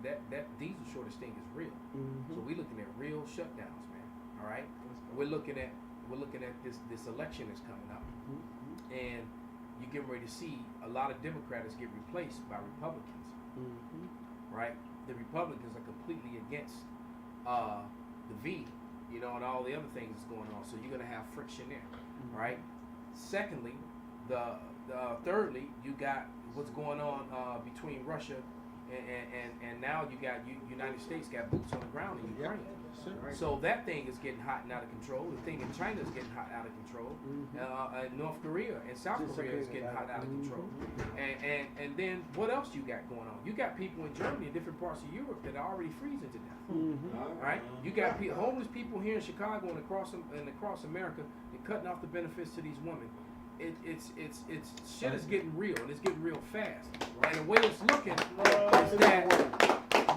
diesel shortage thing is real.
Mm-hmm.
So we're looking at real shutdowns, man. All right. We're looking at this election that's coming up, and you're getting ready to see a lot of Democrats get replaced by Republicans. Right. The Republicans are completely against the V, you know, and all the other things that's going on. So you're gonna have friction there. Right. Secondly, thirdly, you got what's going on between Russia and now you got United States got boots on the ground in Ukraine. So that thing is getting hot and out of control. The thing in China is getting hot out of control. North Korea and South Korea is getting hot out of control. And then what else you got going on? You got people in Germany and different parts of Europe that are already freezing to death. Right? You got homeless people here in Chicago and across America and cutting off the benefits to these women. It's shit is getting real, and it's getting real fast. And the way it's looking is that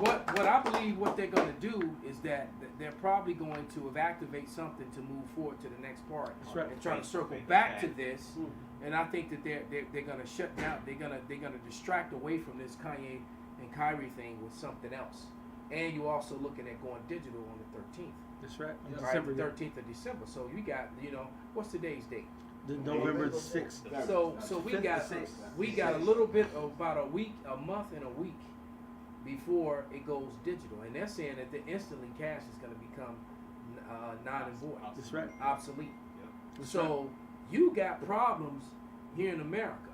what I believe what they're going to do is that they're probably going to activate something to move forward to the next part and try to circle back to this. And I think that they're going to shut down. They're going to distract away from this Kanye and Kyrie thing with something else. And you're also looking at going digital on the 13th.
That's right.
Right, the 13th of December. So you got, what's today's date?
The November 6th.
So we got a little bit of about a month and a week before it goes digital, and they're saying that instantly cash is going to become non and void.
That's right.
Obsolete. So you got problems here in America,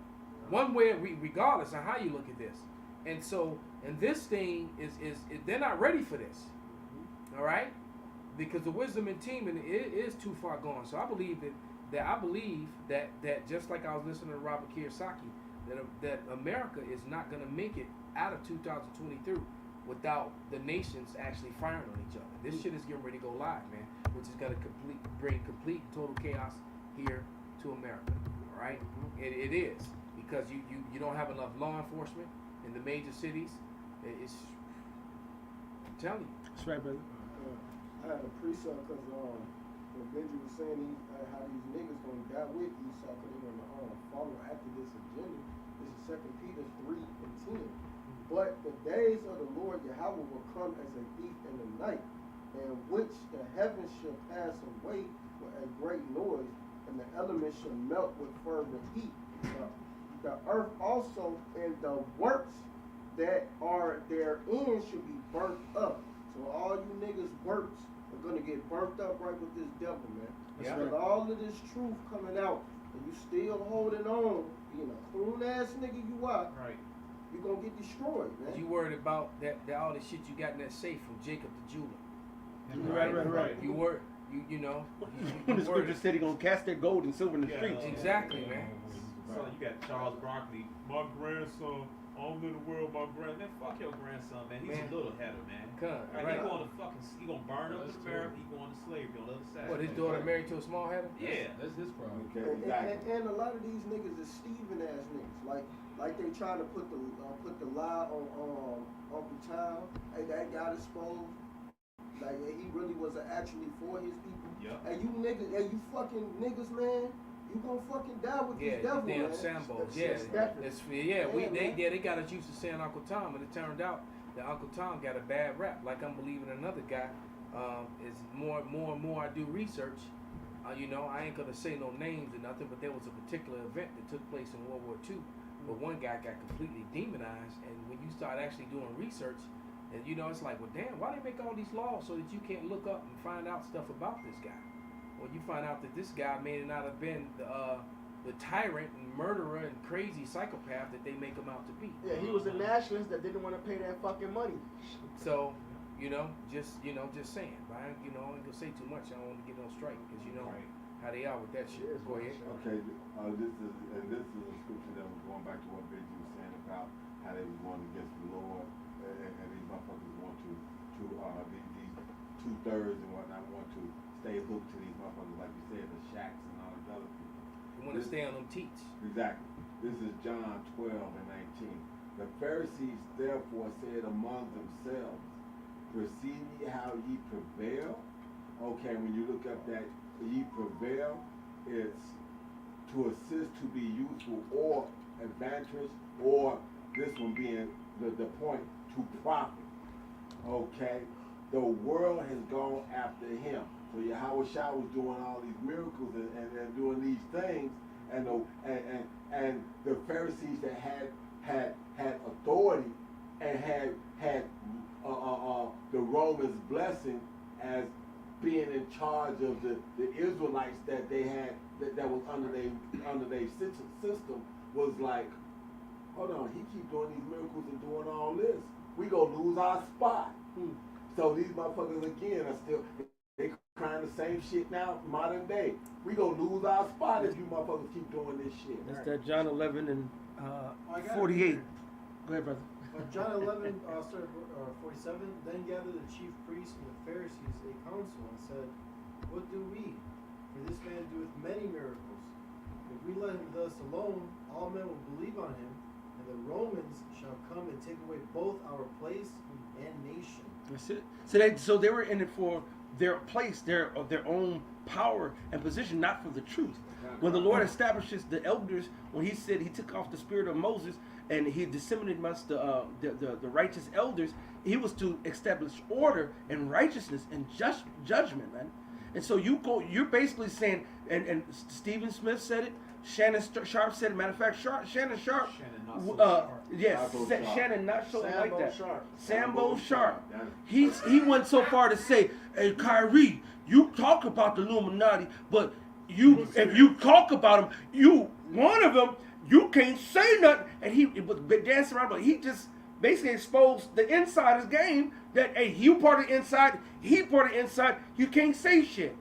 one way, regardless of how you look at this, and this thing is they're not ready for this. All right, because the wisdom and team it is too far gone. So I believe that just like I was listening to Robert Kiyosaki, that America is not going to make it out of 2023 without the nations actually firing on each other. This shit is getting ready to go live, man, which is going to bring complete and total chaos here to America. All right, it is, because you don't have enough law enforcement in the major cities. I'm telling you.
That's right, brother.
I had a precept because when Benji was saying how these niggas gonna die with Esau because they're gonna follow after this agenda. This is 2 Peter 3:10. But the days of the Lord Yahweh will come as a thief in the night, in which the heavens shall pass away with a great noise, and the elements shall melt with fervent heat. The earth also and the works that are therein should be burnt up. So all you niggas works are gonna get burnt up right with this devil, man.
Yeah.
With all of this truth coming out, and you still holding on, being a coon ass nigga you are,
Right.
you gonna get destroyed, man.
You worried about that all the shit you got in that safe from Jacob the jeweler.
Right.
You worried, you know.
When the
You
scripture
worried.
said he gonna cast their gold and silver in the streets.
Exactly, man.
So you got Charles Barkley, my grandson, all in the world, my grandson. Man, fuck your grandson, man. He's a little header, man.
Right.
He gonna burn up America. He going to slavery on the other side.
What, his daughter married to a small header?
Yeah.
That's his problem.
Okay,
And,
exactly.
and a lot of these niggas is Steven ass niggas. Like they trying to put the lie on Uncle Tom. Hey, that got exposed. Like he really was actually for his people.
Yep.
And you niggas, you fucking niggas, man. You gonna fucking die with this devil,
damn
man.
Sambos. They got us used to saying Uncle Tom, and it turned out that Uncle Tom got a bad rap. Like I'm believing another guy. Is more and more I do research. I ain't gonna say no names or nothing, but there was a particular event that took place in World War II, where one guy got completely demonized. And when you start actually doing research, and it's like, well, damn, why they make all these laws so that you can't look up and find out stuff about this guy? Well, you find out that this guy may not have been the tyrant and murderer and crazy psychopath that they make him out to be.
Yeah, he was a nationalist that didn't want to pay that fucking money.
So, just saying. But I ain't gonna say too much. I don't want to get no strike because how they are with that shit. Go ahead.
Okay, this is a scripture that was going back to what Benji was saying about how they was going against the Lord, and these motherfuckers want to these 2/3 and whatnot want to stay hooked to these motherfuckers, like you said, the shacks and all these other people.
You want to stay on them teats.
Exactly. This is John 12:19. The Pharisees therefore said among themselves, perceive ye how ye prevail? Okay, when you look up that ye prevail, it's to assist, to be useful, or advantageous, or this one being the point, to profit. Okay, the world has gone after him. So Yahweh Shah was doing all these miracles and doing these things, and the Pharisees that had authority and had the Romans' blessing as being in charge of the Israelites that they had that was under their system was like, hold on, he keep doing these miracles and doing all this. We gonna lose our spot. So these motherfuckers again are still they crying the same shit now, modern day. We gonna lose our spot if you motherfuckers keep doing this shit.
That's that John 11 and 48. Go ahead, brother.
John 11, 47, then gathered the chief priests and the Pharisees a council and said, what do we? For this man doeth many miracles. If we let him thus alone, all men will believe on him, and the Romans shall come and take away both our place and nation.
That's it. So they were in it for their place, their own power and position, not for the truth. When the Lord establishes the elders, when he said he took off the spirit of Moses and he disseminated amongst the righteous elders, he was to establish order and righteousness and just judgment, man. And so you're basically saying, and Stephen Smith said it, Shannon Sharp said it. Matter of fact, Shannon Sharp, yes, Shannon not so like that. Sambo Sharp. He went so far to say, hey, Kyrie, you talk about the Illuminati, but if you talk about them, one of them, you can't say nothing. And he was dancing around, but he just basically exposed the insider's game that, hey, you part of the inside, he part of the inside, you can't say shit.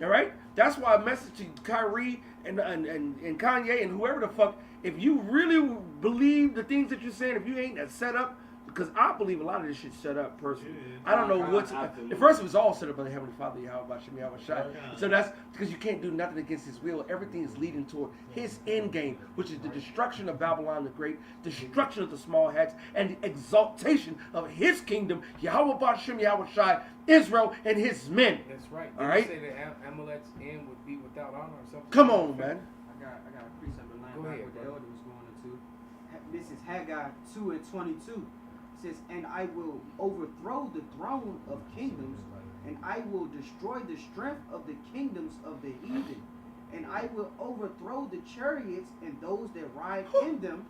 All right? That's why a message to Kyrie and Kanye and whoever the fuck, if you really believe the things that you're saying, if you ain't that set up, because I believe a lot of this shit's set up personally. I don't know what's. At first, it was all set up by the Heavenly Father, Yahweh Shai. So that's because you can't do nothing against His will. Everything is leading toward His end game, which is the destruction of Babylon the Great, destruction of the small hats, and the exaltation of His kingdom, Yahweh Bashem, Yahweh Shai, Israel, and His men.
That's right.
All right.
Did you say that Amalek's end would be without honor or something?
Come on, man.
I got a precept in line
Go
back
ahead,
what the
bro.
elder was going into. This is Haggai 2:22. It says, and I will overthrow the throne of kingdoms, and I will destroy the strength of the kingdoms of the heathen, and I will overthrow the chariots and those that ride in them,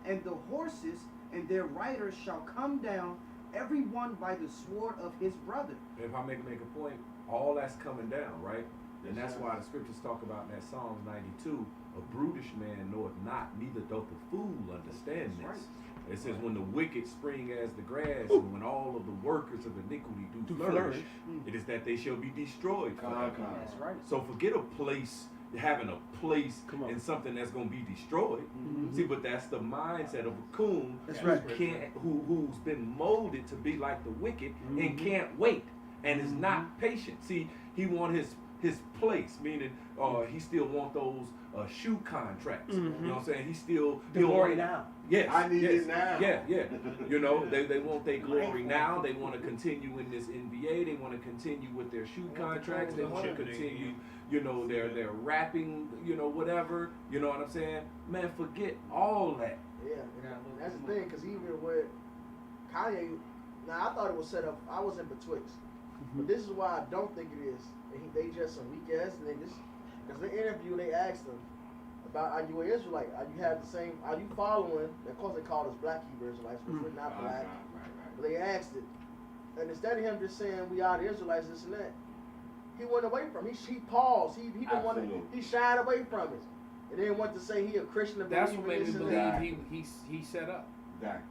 and the horses and their riders shall come down, every one by the sword of his brother.
If I make a point, all that's coming down, right? And that's why the scriptures talk about in that Psalms 92, a brutish man knoweth not, neither doth the fool understand this.
Right.
It says, when the wicked spring as the grass, and when all of the workers of iniquity do flourish, it is that they shall be destroyed.
That's right.
So forget a place, having a place in something that's going to be destroyed. See, but that's the mindset of a coon who's been molded to be like the wicked and can't wait and is not patient. See, he want his place, meaning he still want those shoe contracts. You know what I'm saying? He still
glory now.
Yes,
I need it now.
Yeah. You know, they want their glory now. They want to continue in this NBA. They want to continue with their shoe contracts. They want to continue, you know, their rapping, you know, whatever. You know what I'm saying? Man, forget all that.
Yeah, that's the thing, because even with Kanye, now I thought it was set up, I was in betwixt. But this is why I don't think it is. They just some weak ass niggas. Because they interview, they asked them about, are you an Israelite? Are you following? Of course they called us black Hebrew Israelites, which we're not black. But they asked it. And instead of him just saying we are the Israelites, this and that, he went away from it. He paused. He didn't want to, he shied away from it. And then went to say he a Christian.
That's what made me believe he set up.
Exactly.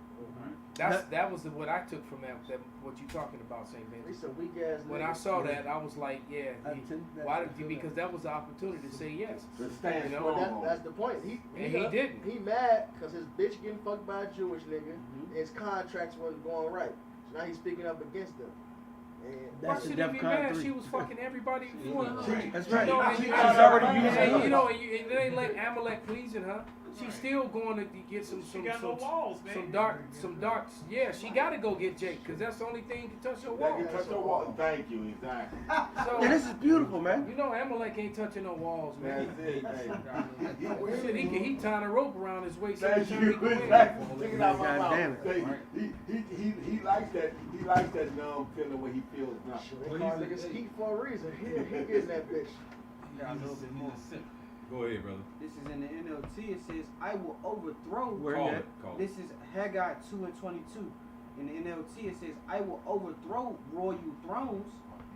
That was what I took from that what you talking about, St. Vincent.
It's a weak ass.
When I saw that, I was like, yeah. Why did he? Because that was the opportunity to say yes.
Stand strong.
That's the point. He
didn't.
He mad because his bitch getting fucked by a Jewish nigga. And his contracts wasn't going right. So now he's speaking up against them. And
That's the
DEF CON 3. She was fucking everybody before.
That's right.
You know,
She's already using
you know, and they ain't let Amalek pleasing her. She's still going to get some
walls, man.
some dark. Yeah, she got to go get Jake because that's the only thing can touch her
That
walls.
can touch the wall. Thank you, exactly.
So
And this is beautiful, man.
you know, Amalek ain't touching no walls, man.
That's it, hey.
Shit, he tying a rope around his waist.
Thank
every time
you,
he go in.
exactly. Take it out my
God
mouth.
damn it.
He likes that. He likes that numb feeling when he feels numb.
They call niggas skeet for a reason. He getting that bitch.
Yeah, a little bit more.
Go ahead, brother.
This is in the NLT. It says, I will overthrow.
Where
Call
at?
it. Call it.
This is Haggai 2 and 22. In the NLT, it says, I will overthrow royal thrones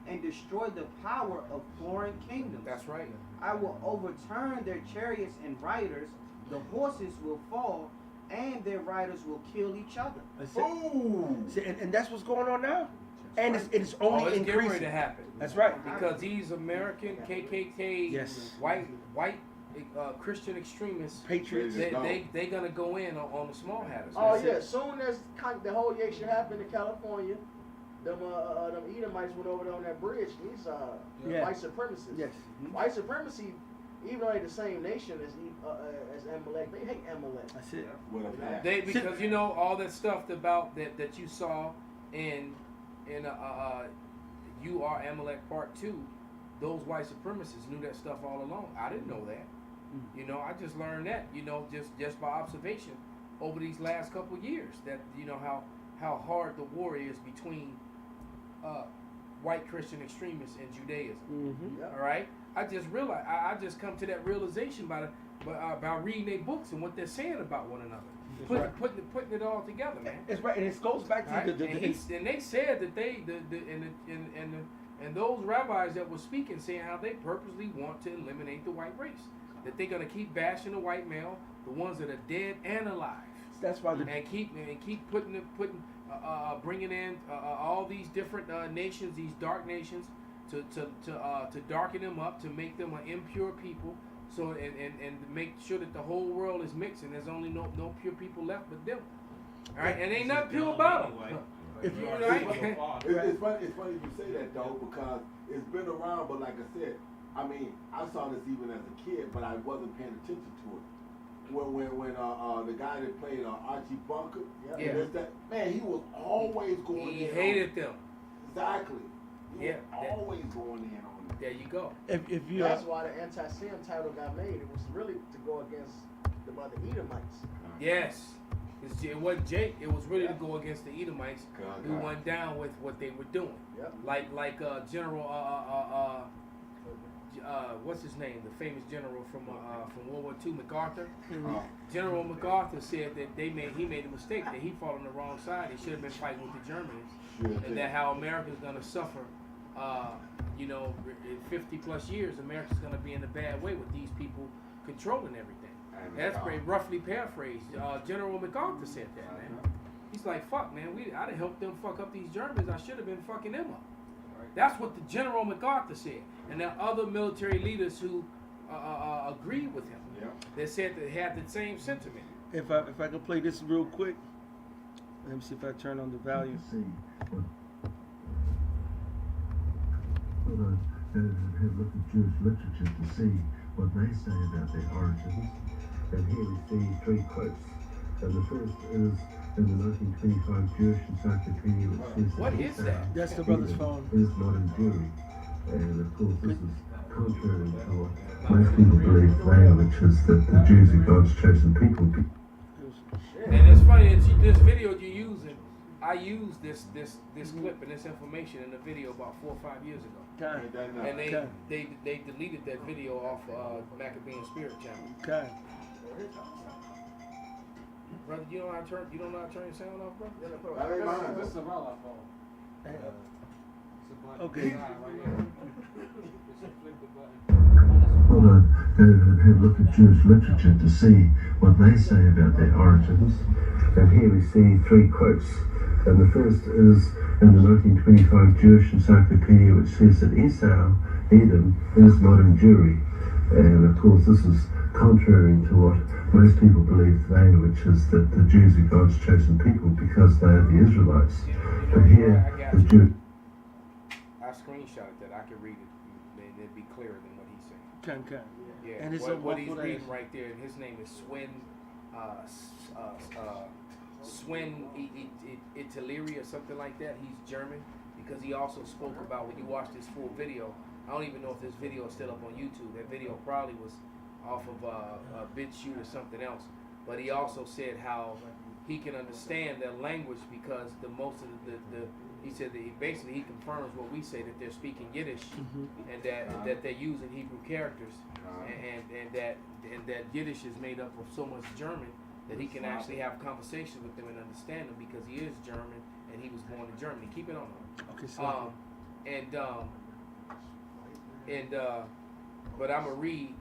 and destroy the power of foreign kingdoms.
That's right.
I will overturn their chariots and riders. The horses will fall, and their riders will kill each other.
That's it. See, and that's what's going on now. And it's only
It's getting ready
increasing.
to happen.
That's right.
Because these American KKK,
Yes.
white Christian extremists,
Patriots.
they gonna go in on the small hatters.
Oh
man.
yeah, soon as the whole shit happened in California, them Edomites went over there on that bridge. These
Yeah.
white supremacists.
Yes.
White supremacy, even though they're the same nation as Amalek, they hate Amalek.
That's it.
With a pack.
Because you know all that stuff about that you saw in You Are Amalek Part 2. Those white supremacists knew that stuff all along. I didn't know that. You know, I just learned that, you know, just by observation over these last couple years, that you know how hard the war is between white Christian extremists and Judaism.
Mm-hmm.
Yeah.
All right, I just realized I just come to that realization by reading their books and what they're saying about one another, putting it all together, man.
It's right, and it goes back to
Right?
the
And they said that and those rabbis that were speaking saying how they purposely want to eliminate the white race, that they're gonna keep bashing the white male, the ones that are dead and alive,
that's why the
and keep bringing in all these different nations, these dark nations, to darken them up, to make them an impure people. So and to make sure that the whole world is mixed and there's only no pure people left but them. All right, and ain't nothing pure about them.
If you
right.
It's funny you say that though, because it's been around. But like I said, I mean, I saw this even as a kid, but I wasn't paying attention to it. When the guy that played Archie Bunker,
Yeah.
Man, he was always going
He
in.
hated them.
Exactly. He
Yeah.
was always going in on them.
There you go.
if you
That's why the anti-Sem title got made. It was really to go against the other Edomites.
Yes. It wasn't Jake. It was really to go against the Edomites who
God.
went down with what they were doing.
Yep.
Like General what's his name? The famous general from World War II, MacArthur. General MacArthur said that he made a mistake, that he fought on the wrong side. He should have been fighting with the Germans, and that how America's gonna suffer. You know, in 50 plus years, America's gonna be in a bad way with these people controlling everything. That's pretty roughly paraphrased. General MacArthur said that, man. He's like, fuck, man, I'd have helped them fuck up these Germans. I should have been fucking them up. That's what the General MacArthur said. And there are other military leaders who agreed with him.
Yeah.
They said they had the same sentiment.
if I could play this real quick, let me see if I turn on the volume.
Well, have looked at Jewish literature to see what they say about their origins. And here we see three quotes. And the first is in the 1925 Jewish Encyclopedia, which says
What is that?
That's the brother's phone.
is modern Jewry. And of course this is contrary to what most people believe today, which is that the Jews are God's chosen people.
And it's funny that this video you're using, I used this clip and this information in a video about 4 or 5 years ago. And they deleted that video off Maccabean Spirit channel.
Okay.
Brother, you don't know how to turn your sound off, bro?
That ain't mine.
This is a rollout phone.
Okay.
Well, have looked at Jewish literature to see what they say about their origins. And here we see three quotes. And the first is in the 1925 Jewish Encyclopedia, which says that Esau, Edom, is modern Jewry. And of course this is contrary to what most people believe today, which is that the Jews are God's chosen people because they are the Israelites. But here, the Jews...
I screenshotted that. I could read it, and it'd be clearer than what he's saying.
Okay.
Yeah.
And it's
what he's
awful
reading
days.
right there, and his name is Swen Italeri or something like that. He's German because he also spoke about, when you watch this full video, I don't even know if this video is still up on YouTube. That video probably was off of BitChute or something else. But he also said how he can understand their language because the most of he said that basically he confirms what we say, that they're speaking Yiddish and that they're using Hebrew characters and that Yiddish is made up of so much German that he can actually have conversations with them and understand them because he is German and he was born in Germany. Keep it on.
Okay, so
But I'm gonna read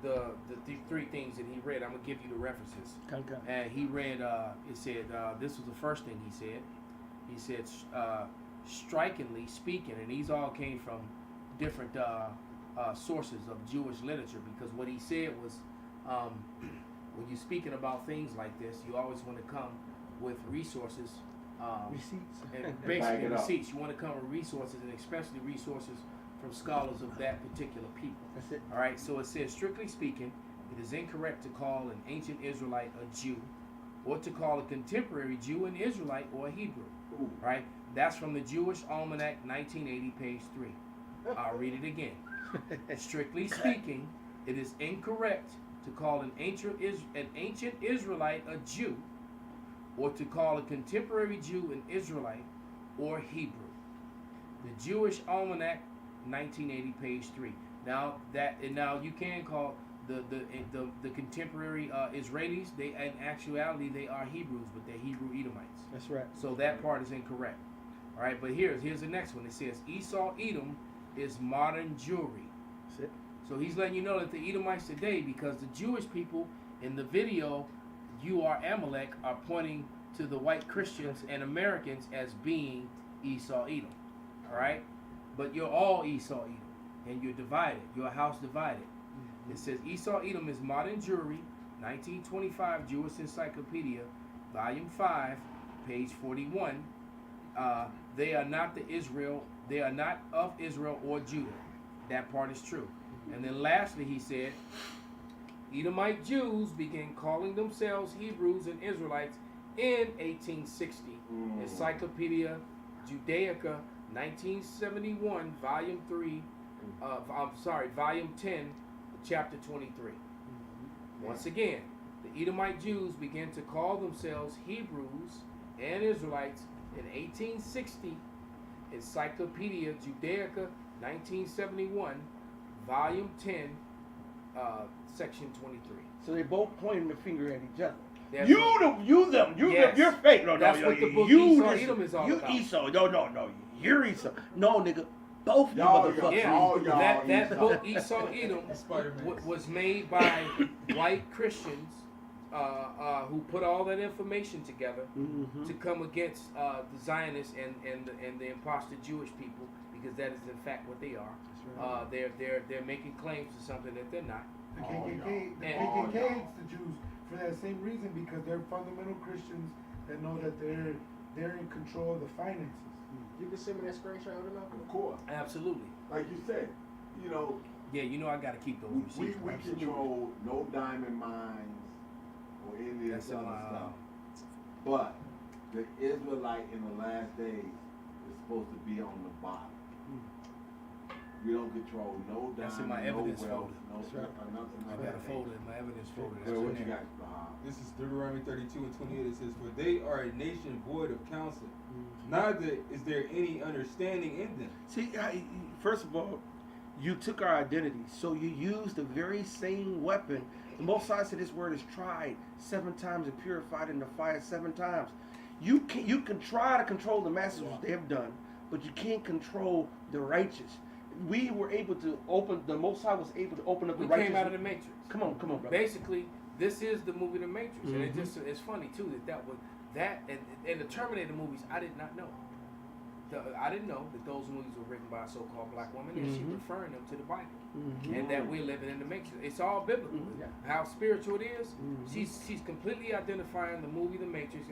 the three things that he read. I'm gonna give you the references.
okay.
And he read. It said this was the first thing he said. He said, strikingly speaking, and these all came from different sources of Jewish literature, because what he said was, when you're speaking about things like this, you always want to come with resources.
Receipts.
And basically receipts. You want to come with resources, and especially resources from scholars of that particular people.
That's it.
All right, so it says, strictly speaking, it is incorrect to call an ancient Israelite a Jew, or to call a contemporary Jew an Israelite or a Hebrew. Right? That's from the Jewish Almanac, 1980, page 3. I'll read it again. Strictly speaking, it is incorrect to call an ancient Israelite a Jew, or to call a contemporary Jew an Israelite or Hebrew. The Jewish Almanac, 1980, page 3. Now you can call the contemporary Israelis, they in actuality they are Hebrews, but they're Hebrew Edomites.
That's right.
So that part is incorrect. All right, but here's the next one. It says Esau Edom is modern Jewry.
That's it.
So he's letting you know that the Edomites today, because the Jewish people in the video, you are Amalek, are pointing to the white Christians and Americans as being Esau Edom. All right, but you're all Esau Edom, and you're divided. You're a house divided. It says Esau Edom is modern Jewry, 1925 Jewish Encyclopedia, volume 5, page 41. They are not they are not of Israel or Judah. That part is true. And then lastly he said, Edomite Jews began calling themselves Hebrews and Israelites in 1860. Encyclopedia Judaica, 1971, volume 3, volume 10, chapter 23. Once again, the Edomite Jews began to call themselves Hebrews and Israelites in 1860. Encyclopedia Judaica, 1971, volume 10, section 23.
So they both pointing the finger at each other.
That's
You're fake. No,
that's what the book Esau Edom is all about.
You Esau. No. You're Esau. No, nigga. Both you
Y'all,
motherfuckers.
Yeah, that
Esau.
book Esau Edom was made by white Christians who put all that information together to come against the Zionists and the imposter Jewish people, because that is in fact what they are. They're making claims to something that they're not.
The KKK hates the Jews for that same reason, because they're fundamental Christians that know that they're in control of the finances.
You can send me that screenshot of it.
Of course.
Absolutely.
Like you said,
Yeah, I gotta keep those
we
receipts.
control no diamond mines or any of this
That's
other
all
stuff. But the Israelite in the last days is supposed to be on the bottom. We don't control no diamond,
That's in my
no
evidence
wealth,
folder.
nothing
I
like
got a
that.
folder in my evidence folder.
Well, what you got?
This is Deuteronomy 32 and 28. It says, "For they are a nation void of counsel, neither is there any understanding in them."
See, first of all, you took our identity, so you used the very same weapon. The Most High said, "This word is tried 7 times and purified in the fire 7 times." You can try to control the masses, which they have done, but you can't control the righteous. We were able to the Most High was able to open up the righteous.
We came out of the Matrix.
Come on, brother.
Basically, this is the movie The Matrix, and it's funny too and the Terminator movies. I did not know. I didn't know that those movies were written by a so-called black woman, and she's referring them to the Bible, and that we're living in the Matrix. It's all biblical. How spiritual it is. She's completely identifying the movie The Matrix,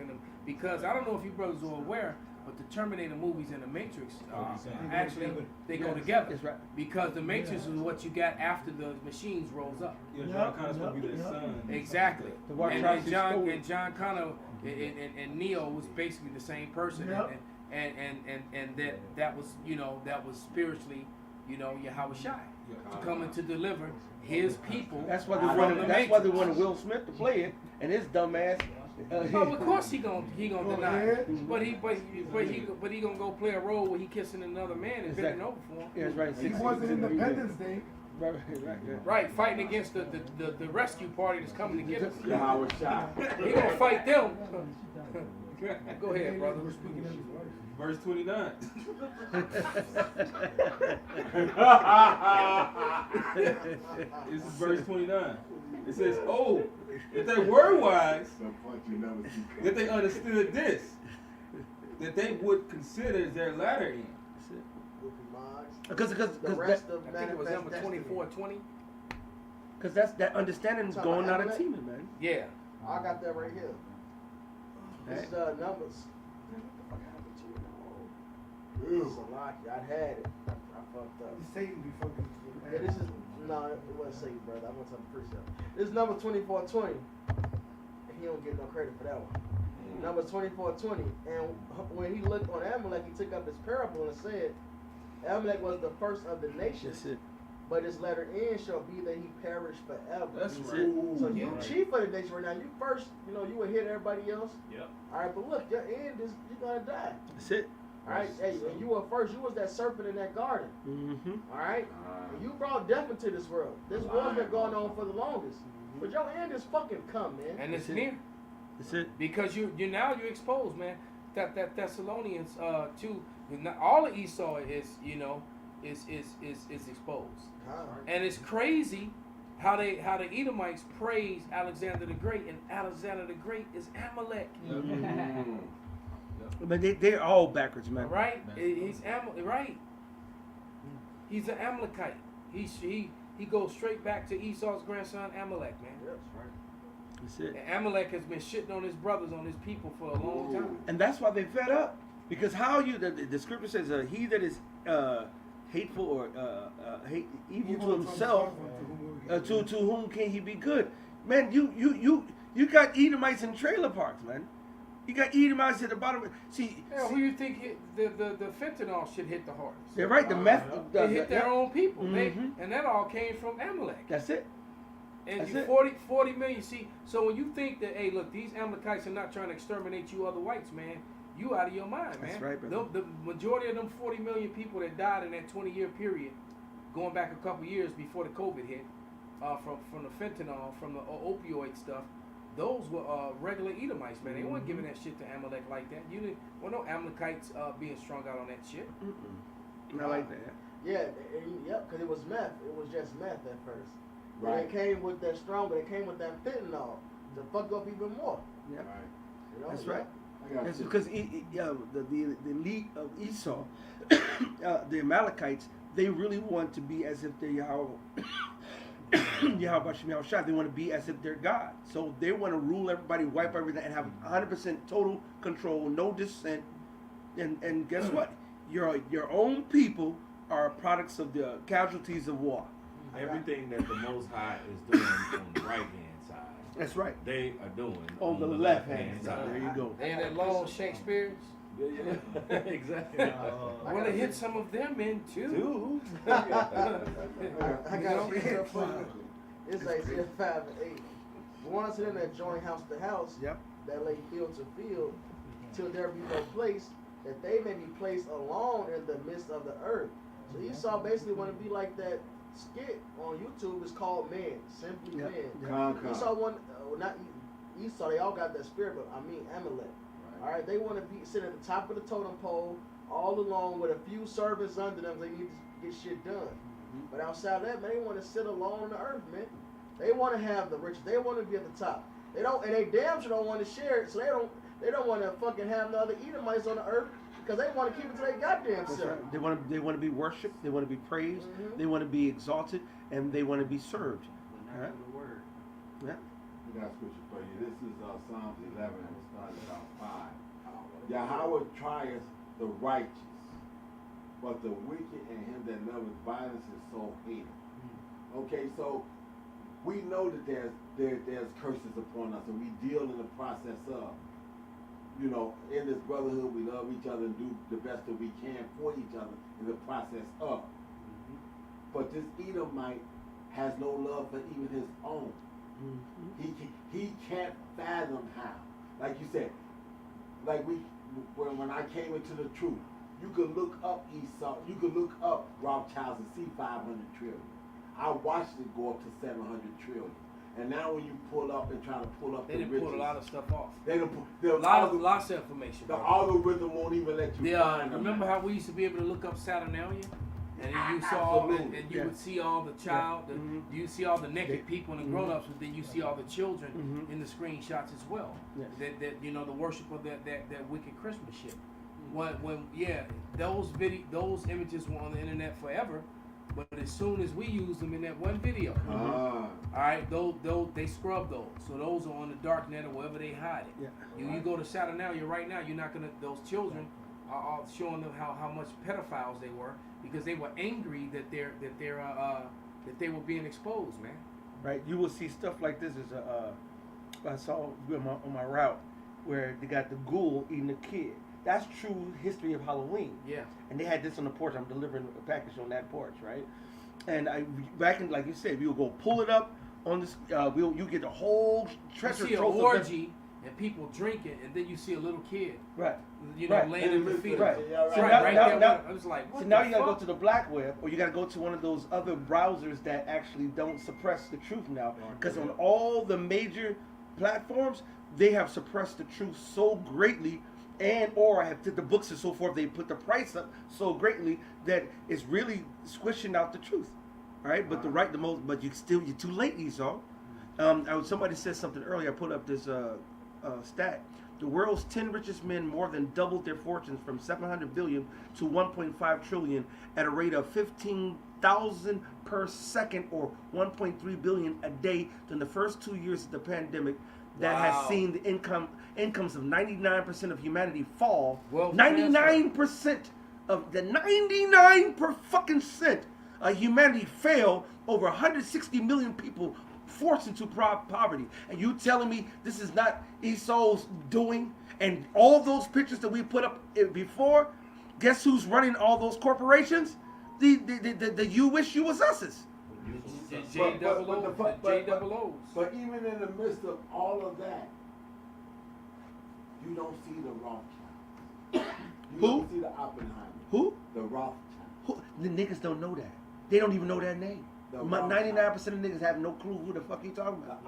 because I don't know if you brothers are aware, But the Terminator movies and the Matrix
They
actually
go
they go
Yes,
together
that's right.
because the Matrix is what you got after the machines rose up.
Yeah, John Connor's supposed to be their son.
Exactly.
The White
And
House is
John
stolen.
and John Connor and Neo was basically the same person.
Yep.
And that was that was spiritually Yahweh Shai coming to deliver his people.
That's why they
from
wanted.
the
That's why they
Matrix.
wanted Will Smith to play it, and his dumb ass.
Well, of course he gonna deny it, but he gonna go play a role where he kissing another man and bending over for him.
Yeah, that's right.
He wasn't Independence Day.
Right.
Right, fighting against the rescue party that's coming to get us.
Yahweh Shai.
He gonna fight them. Go ahead, brother.
We're speaking of his wife.
Verse 29. This is verse 29. It says, "Oh, if they were wise, if they understood this, that they would consider their latter end."
Because
The rest of
I think it was number
manifest
24:20.
that's that understanding is
Talking
going
about
out of
Amalek?
teaming, man.
Yeah.
I got that right here. This
Right.
is numbers. What the fuck happened to it? Salaki, I had it. I fucked up.
Satan be fucking.
Yeah, this is no, it wasn't Satan, brother. I want some precept. This is number 24:20. He don't get no credit for that one. Number 24:20. And when he looked on Amalek, he took up this parable and said, Amalek was the first of the nations,
That's it.
but his latter end shall be that he perish forever.
That's
That's
right.
it.
So you chief of the nation right now. You first, you will hit everybody else.
Yep.
All right, but look, your end is you're gonna die.
That's it.
All right, hey, and you were first. You was that serpent in that garden.
Mm-hmm.
All right, and you brought death into this world. This war's been going on for the longest, but your end is fucking come, man.
And it's
That's it.
near
That's it.
because you exposed, man. That Thessalonians 2. All of Esau is exposed. And it's crazy how the Edomites praise Alexander the Great, and Alexander the Great is Amalek,
But they're all backwards, man.
right? He's right. He's an Amalekite. He goes straight back to Esau's grandson Amalek, man.
That's it.
And Amalek has been shitting on his brothers, on his people for a long time.
And that's why they fed up. Because how the scripture says, he that is hateful or hate evil to himself, to whom can he be good? Man, you got Edomites in trailer parks, man. You got Edomites at the bottom. See,
Who you think the fentanyl should hit the hardest?
they're right. The meth.
They hit their own people.
Mhm.
And that all came from Amalek.
That's it.
And
That's
you
it.
40 million. See, so when you think that, hey, look, these Amalekites are not trying to exterminate you other whites, man, you out of your mind, man.
That's right, brother.
The majority of them 40 million people that died in that 20-year period, going back a couple years before the COVID hit, from the fentanyl, from the opioid stuff, those were regular Edomites, man. They weren't giving that shit to Amalek like that. You didn't, no Amalekites being strung out on that shit.
Not like that.
Yeah, yep, because it was meth. It was just meth at first.
Right.
But it came with that stronger. It came with that fentanyl to fuck up even more.
Yeah.
Right.
You know?
That's right.
I got
It's
you.
because the elite of Esau, the Amalekites, they really want to be as if they're Yahweh. Yahweh Shem Shai. They want to be as if they're God. So they want to rule everybody, wipe everything, and have 100% total control, no dissent. And guess what? Your own people are products of the casualties of war.
Everything that the Most High is doing on the right hand side,
That's right.
they are doing
On the left hand side. There you go.
And that long Shakespeare's.
exactly.
I want to hit some of them in too.
I got it here for you. It's Isaiah 5 and 8. Ones of them that join house to house,
Yep.
that lay field to field, till there be no place, that they may be placed alone in the midst of the earth. So Esau basically want to be like that skit on YouTube. It's called Man, Simply
Yep.
Man.
Con.
Esau want, not Esau, they all got that spirit, but I mean Amalek. All right, they want to be sit at the top of the totem pole, all alone with a few servants under them. They need to get shit done. But outside of that, man, they want to sit alone on the earth, man. They want to have the riches. They want to be at the top. They don't, and they damn sure don't want to share it. So they don't want to fucking have no other Edomites on the earth because they want to keep it to their goddamn
That's
self.
right. They want to be worshipped. They want to be praised.
Mhm.
They want to be exalted, and they want to be served. All right.
We got scripture for you. This is Psalms 11, and we'll start at about 5. Yahweh trieth the righteous, but the wicked and him that loveth violence is so hated. Okay, so we know that there's curses upon us, and we deal in the process of, you know, in this brotherhood, we love each other and do the best that we can for each other in the process of. But this Edomite has no love for even his own. He can't fathom how. Like you said, like when I came into the truth, you could look up Esau, you could look up Rothschilds and see 500 trillion. I watched it go up to 700 trillion. And now when you pull up and try to pull up
they didn't pull a lot of stuff off.
They didn't pull
lots of information.
The algorithm won't even let you find them.
Remember how we used to be able to look up Saturnalia? And then you saw and you would see all the child, you see all the naked people and the grown-ups, but then you see all the children in the screenshots as well. That you know, the worship of that wicked Christmas shit. Those images were on the internet forever, but as soon as we used them in that one video, all right, they scrub those, so those are on the dark net or wherever they hide it. You go to Saturnalia right now, you're not gonna. Those children are showing them how much pedophiles they were because they were angry that they were being exposed, man.
Right, you will see stuff like this. I saw on my route where they got the ghoul eating a kid. That's true history of Halloween.
Yeah. And
they had this on the porch. I'm delivering a package on that porch, right? And back in, like you said, we will go pull it up on this. You get the whole treasure trove.
You see an orgy and people drinking, and then you see a little kid.
Right.
You know, laying in the field.
Right.
So now, I was like,
so now you gotta go to the black web, or you gotta go to one of those other browsers that actually don't suppress the truth now, because on all the major platforms, they have suppressed the truth so greatly, or have did the books and so forth. They put the price up so greatly that it's really squishing out the truth. All right, but but you're too late, Esau. Somebody said something earlier. I put up this stat. The world's 10 richest men more than doubled their fortunes from 700 billion to 1.5 trillion at a rate of 15,000 per second, or 1.3 billion a day during the first 2 years of the pandemic. That has seen the incomes of 99% of humanity fall. 99% of the 99 per fucking cent of humanity fail. Over 160 million people forced into poverty. And you telling me this is not Esau's doing? And all those pictures that we put up before, guess who's running all those corporations? The you wish you was us's.
But even in the midst of all of that, you don't see the Rothschild. You don't see the Oppenheimer.
Who?
The Rothschild.
The niggas don't know that. They don't even know that name. 99% of niggas have no clue who the fuck you talking about.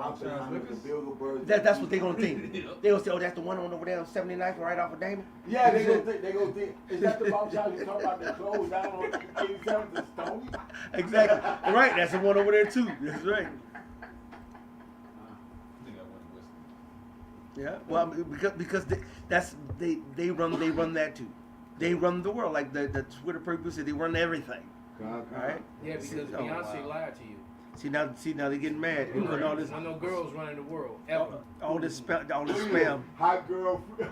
That's what they gonna think. They gonna say, oh, that's the one on over there on 79th right off of Damon.
Yeah, they gonna think. Is that the Rothschild you talking about that closed down on 87th and Stony?
Exactly. Right, that's the one over there too. That's right. Yeah, well, because they run that too. They run the world, like the Twitter people say they run everything. Right?
Yeah, because Beyonce lied to you.
See now they getting mad. All this,
no girls running the world ever.
All this spam.
Hot girl.
They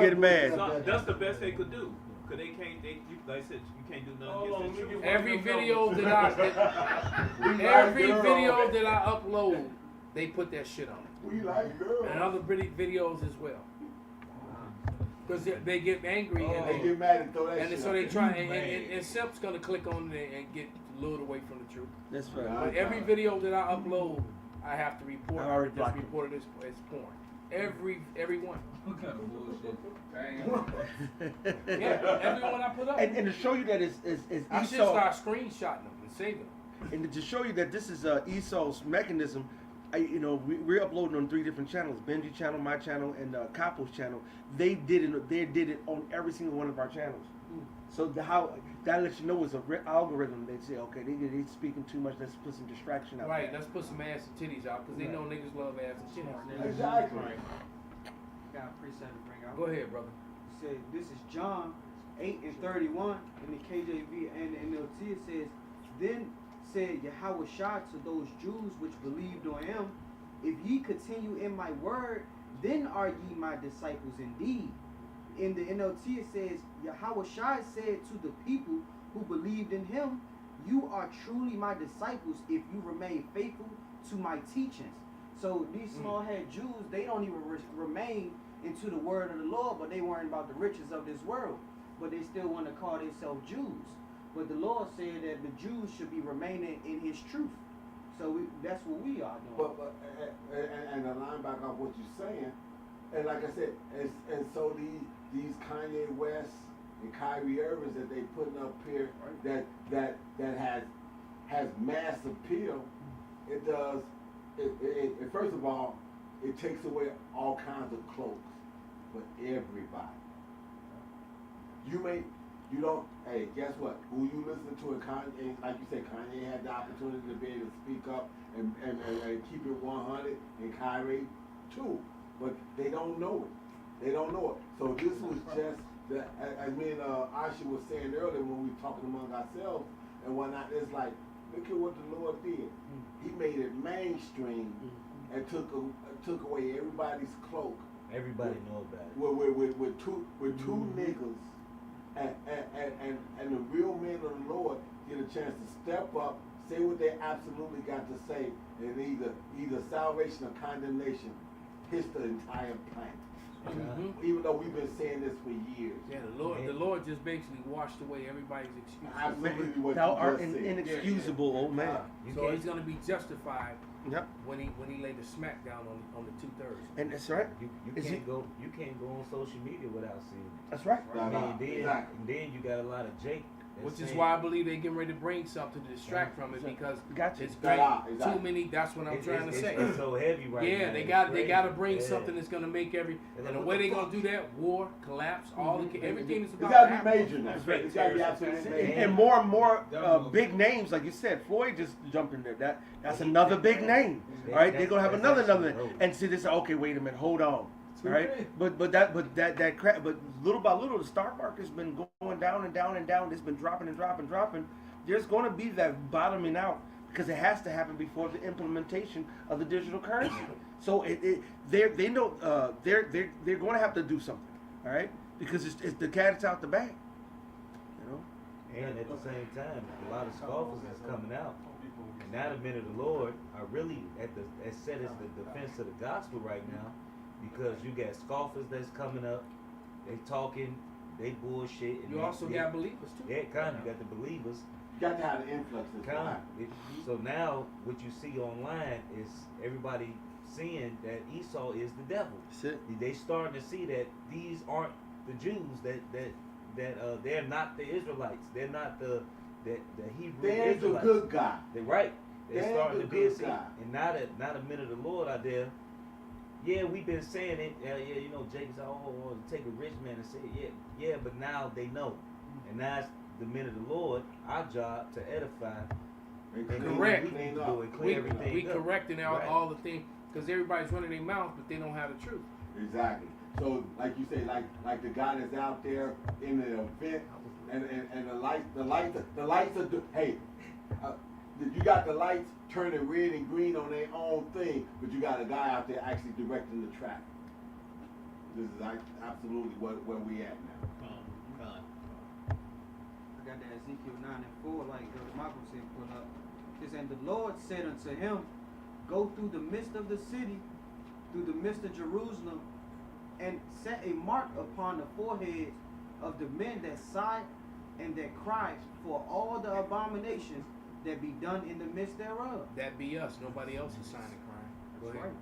get mad.
So that's the best they could do. Cause they can't. Like I said, you can't do nothing.
Every video that I upload, they put that shit on it.
We like girls.
And other videos as well. Because they get angry and
they get mad and throw that shit.
And so they try, and Simp's gonna click on it and get lured away from the truth.
That's right.
But every video that I upload, I have to report. I just reported as porn. Every one.
What kind of bullshit?
Yeah, everyone I put up.
And to show you that is
I should start screenshotting them and saving them.
And to show you that this is Esau's mechanism, we're uploading on 3 different channels: Benji channel, my channel, and Capo's channel. They did it on every single one of our channels. So that lets you know it's a algorithm. They say, okay, they're speaking too much. Let's put some distraction out.
Right. Let's put some ass and titties out because they know niggas love ass and titties.
Exactly.
Got a precept to bring out.
Go ahead, brother.
It said this is John 8:31 in the KJV and the NLT. It says, then said Yahweh Shah to those Jews which believed on him, if ye continue in my word, then are ye my disciples indeed. In the NLT it says, Yahweh Shai said to the people who believed in him, you are truly my disciples if you remain faithful to my teachings. So these small-head Jews, they don't even remain into the word of the Lord, but they worrying about the riches of this world. But they still want to call themselves Jews. But the Lord said that the Jews should be remaining in his truth. So that's what we are doing.
But and to line back off what you're saying, and like I said, and so these Kanye West and Kyrie Irvings that they putting up here, that has mass appeal. It does. It first of all, it takes away all kinds of cloaks for everybody. You don't. Hey, guess what? Who you listen to? And Kanye, like you said, Kanye had the opportunity to be able to speak up and keep it 100, and Kyrie too. But they don't know it. They don't know it. So this was just the. I mean, Asha was saying earlier when we were talking among ourselves and whatnot. It's like, look at what the Lord did. He made it mainstream and took away everybody's cloak.
Everybody know about it.
With two niggas. And the real men of the Lord get a chance to step up, say what they absolutely got to say, and either salvation or condemnation hits the entire planet. Even though we've been saying this for years.
Yeah, the Lord just basically washed away everybody's excuses.
Absolutely, what
Thou
you
art
just said.
inexcusable, old man.
So he's going to be justified.
Yep.
When he laid the smack down on the 2/3.
And that's right.
You can't go on social media without seeing it.
That's right.
I mean, then you got a lot of Jake.
Which is why I believe they're getting ready to bring something to distract from it, because it's too many. That's what I'm trying to say.
It's so heavy right now.
Yeah, they got to bring something that's going to make and the way they're going to do that, war, collapse, everything is about.
It's got to be major now. It's got to be absolutely major.
And more big names, like you said, Floyd just jumped in there. That's another big name. All right, they're gonna have another, and see this. Okay, wait a minute, hold on. All right, but little by little, the stock market's been going down and down and down. It's been dropping and dropping. There's going to be that bottoming out, because it has to happen before the implementation of the digital currency. So they know they're going to have to do something. All right, because it's the cat's out the bag. You know.
And at the same time, a lot of scoffers is coming out. And now the men of the Lord are really as set as the defense of the gospel right now. Because you got scoffers that's coming up, they talking, they bullshit. And
you also got believers too.
Yeah, kind of. You got the believers.
You got to have the influx as well.
So now what you see online is everybody seeing that Esau is the devil.
That's it.
They starting to see that these aren't the Jews, that they're not the Israelites. They're not the Hebrew Israelites.
They're the good guy.
They're right. They're starting to be
guy.
And now the men of the Lord are there. Yeah, we've been saying it. You know, Jake said, "Oh, take a rich man and say it." Yeah, but now they know, and now it's the men of the Lord. Our job to edify.
Correct.
We
correcting all the things, because everybody's running their mouth, but they don't have the truth.
Exactly. So, like you say, like the guy that's out there in the event, and the lights are. Hey, you got the lights turning red and green on their own thing, but you got a guy out there actually directing the traffic. This is absolutely where we at now.
I got that Ezekiel 9:4, like Michael said, put up. It says, and the Lord said unto him, go through the midst of the city, through the midst of Jerusalem, and set a mark upon the foreheads of the men that sigh and that cry for all the abominations that be done in the midst thereof.
That be us. Nobody else is signing crime. Go ahead.
Right.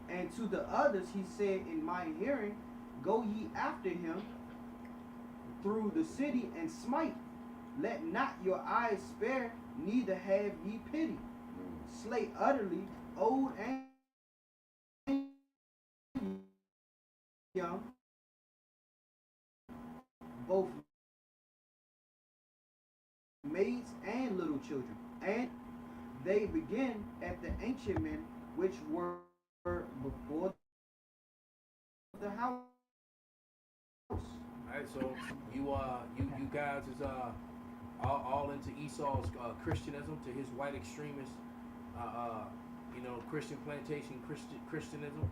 And to the others he said in my hearing, go ye after him through the city and smite. Let not your eyes spare, neither have ye pity. Slay utterly old and young, both maids and little children. And they begin at the ancient men which were before the house.
Alright, so you guys is all into Esau's Christianism, to his white extremist Christian plantation Christianism.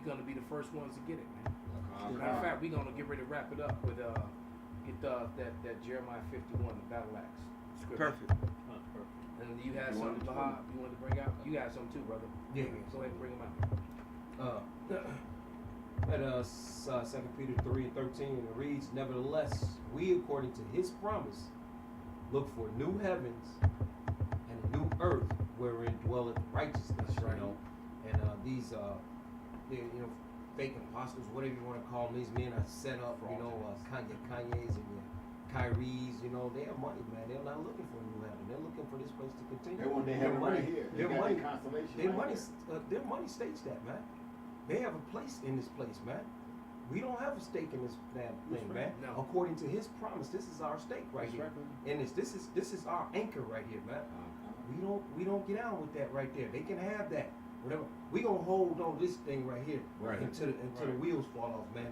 you're gonna be the first ones to get it, man. Matter of fact, we're gonna get ready to wrap it up with get that Jeremiah 51, the battle axe scripture.
Perfect.
And you had something, Bahab, you wanted to bring out? You got some too, brother.
Yeah.
Go ahead and bring them out.
At 2 Peter 3:13, it reads, "Nevertheless, we, according to his promise, look for new heavens and a new earth wherein dwelleth righteousness."
That's right.
You know, and these fake apostles, whatever you want to call them, these men are set up. You know, Kanye's and Kyrie's. You know, they have money, man. They're not looking for a new heaven. They're looking for this place to continue.
They want their heaven right here. They got their consolation.
Their money states that, man. They have a place in this place, man. We don't have a stake in this damn thing, man.
No.
According to his promise, this is our stake right here. And this is our anchor right here, man. We don't get out with that right there. They can have that. Whatever. We gonna hold on this thing right here until the wheels fall off, man.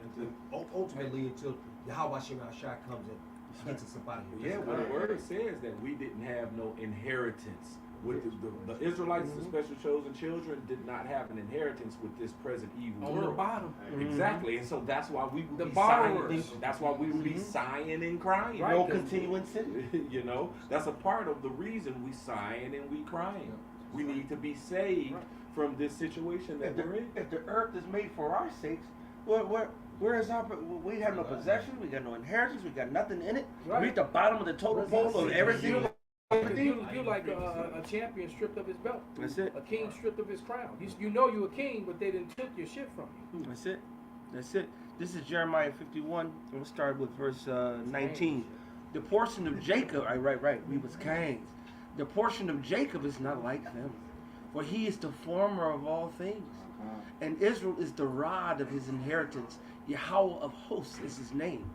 Ultimately until Yahweh Shai comes and gets us up out of here.
Yeah, well, the word says that we didn't have no inheritance. With the Israelites, the special chosen children, did not have an inheritance with this present evil
On
world.
the bottom.
Exactly, and so that's why we would
The
be
borrowers.
sighing. That's why we would be sighing and crying.
Right,
No continuing sin.
You know, that's a part of the reason we sighing and we crying. We need to be saved from this situation that we're in.
If the earth is made for our sakes, where is our? We have no possession. We got no inheritance. We got nothing in it.
Right.
We at the bottom of the total pole of everything.
You like a champion stripped of his belt.
That's it.
A king stripped of his crown. You know you a king, but they didn't took your shit from you.
That's it. That's it. This is Jeremiah 51. We'll start with verse 19. The portion of Jacob, right. We was kings. The portion of Jacob is not like them, for he is the former of all things. And Israel is the rod of his inheritance. Yahweh of hosts is his name.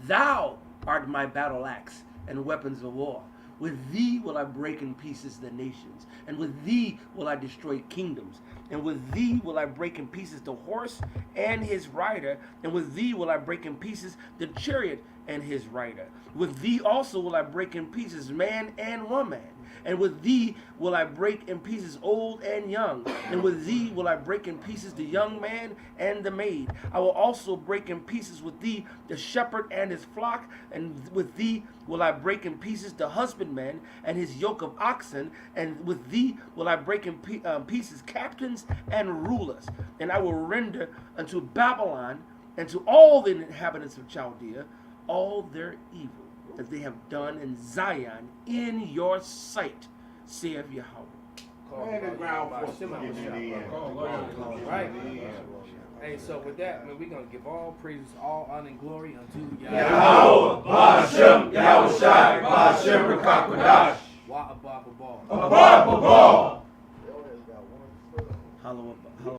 Thou art my battle axe and weapons of war. With thee will I break in pieces the nations, and with thee will I destroy kingdoms, and with thee will I break in pieces the horse and his rider, and with thee will I break in pieces the chariot and his rider. With thee also will I break in pieces man and woman, and with thee will I break in pieces old and young, and with thee will I break in pieces the young man and the maid. I will also break in pieces with thee the shepherd and his flock, and with thee will I break in pieces the husbandman and his yoke of oxen, and with thee will I break in pieces captains and rulers. And I will render unto Babylon and to all the inhabitants of Chaldea all their evil that they have done in Zion in your sight, saith Yahweh.
Man, the ground force is
Right.
getting in.
Right. Hey, so with that, man, we're going to give all praises, all honor and glory unto
Yahweh, Ba'ashem, Yahweh Shai, Ba'ashem, Rakakwadash.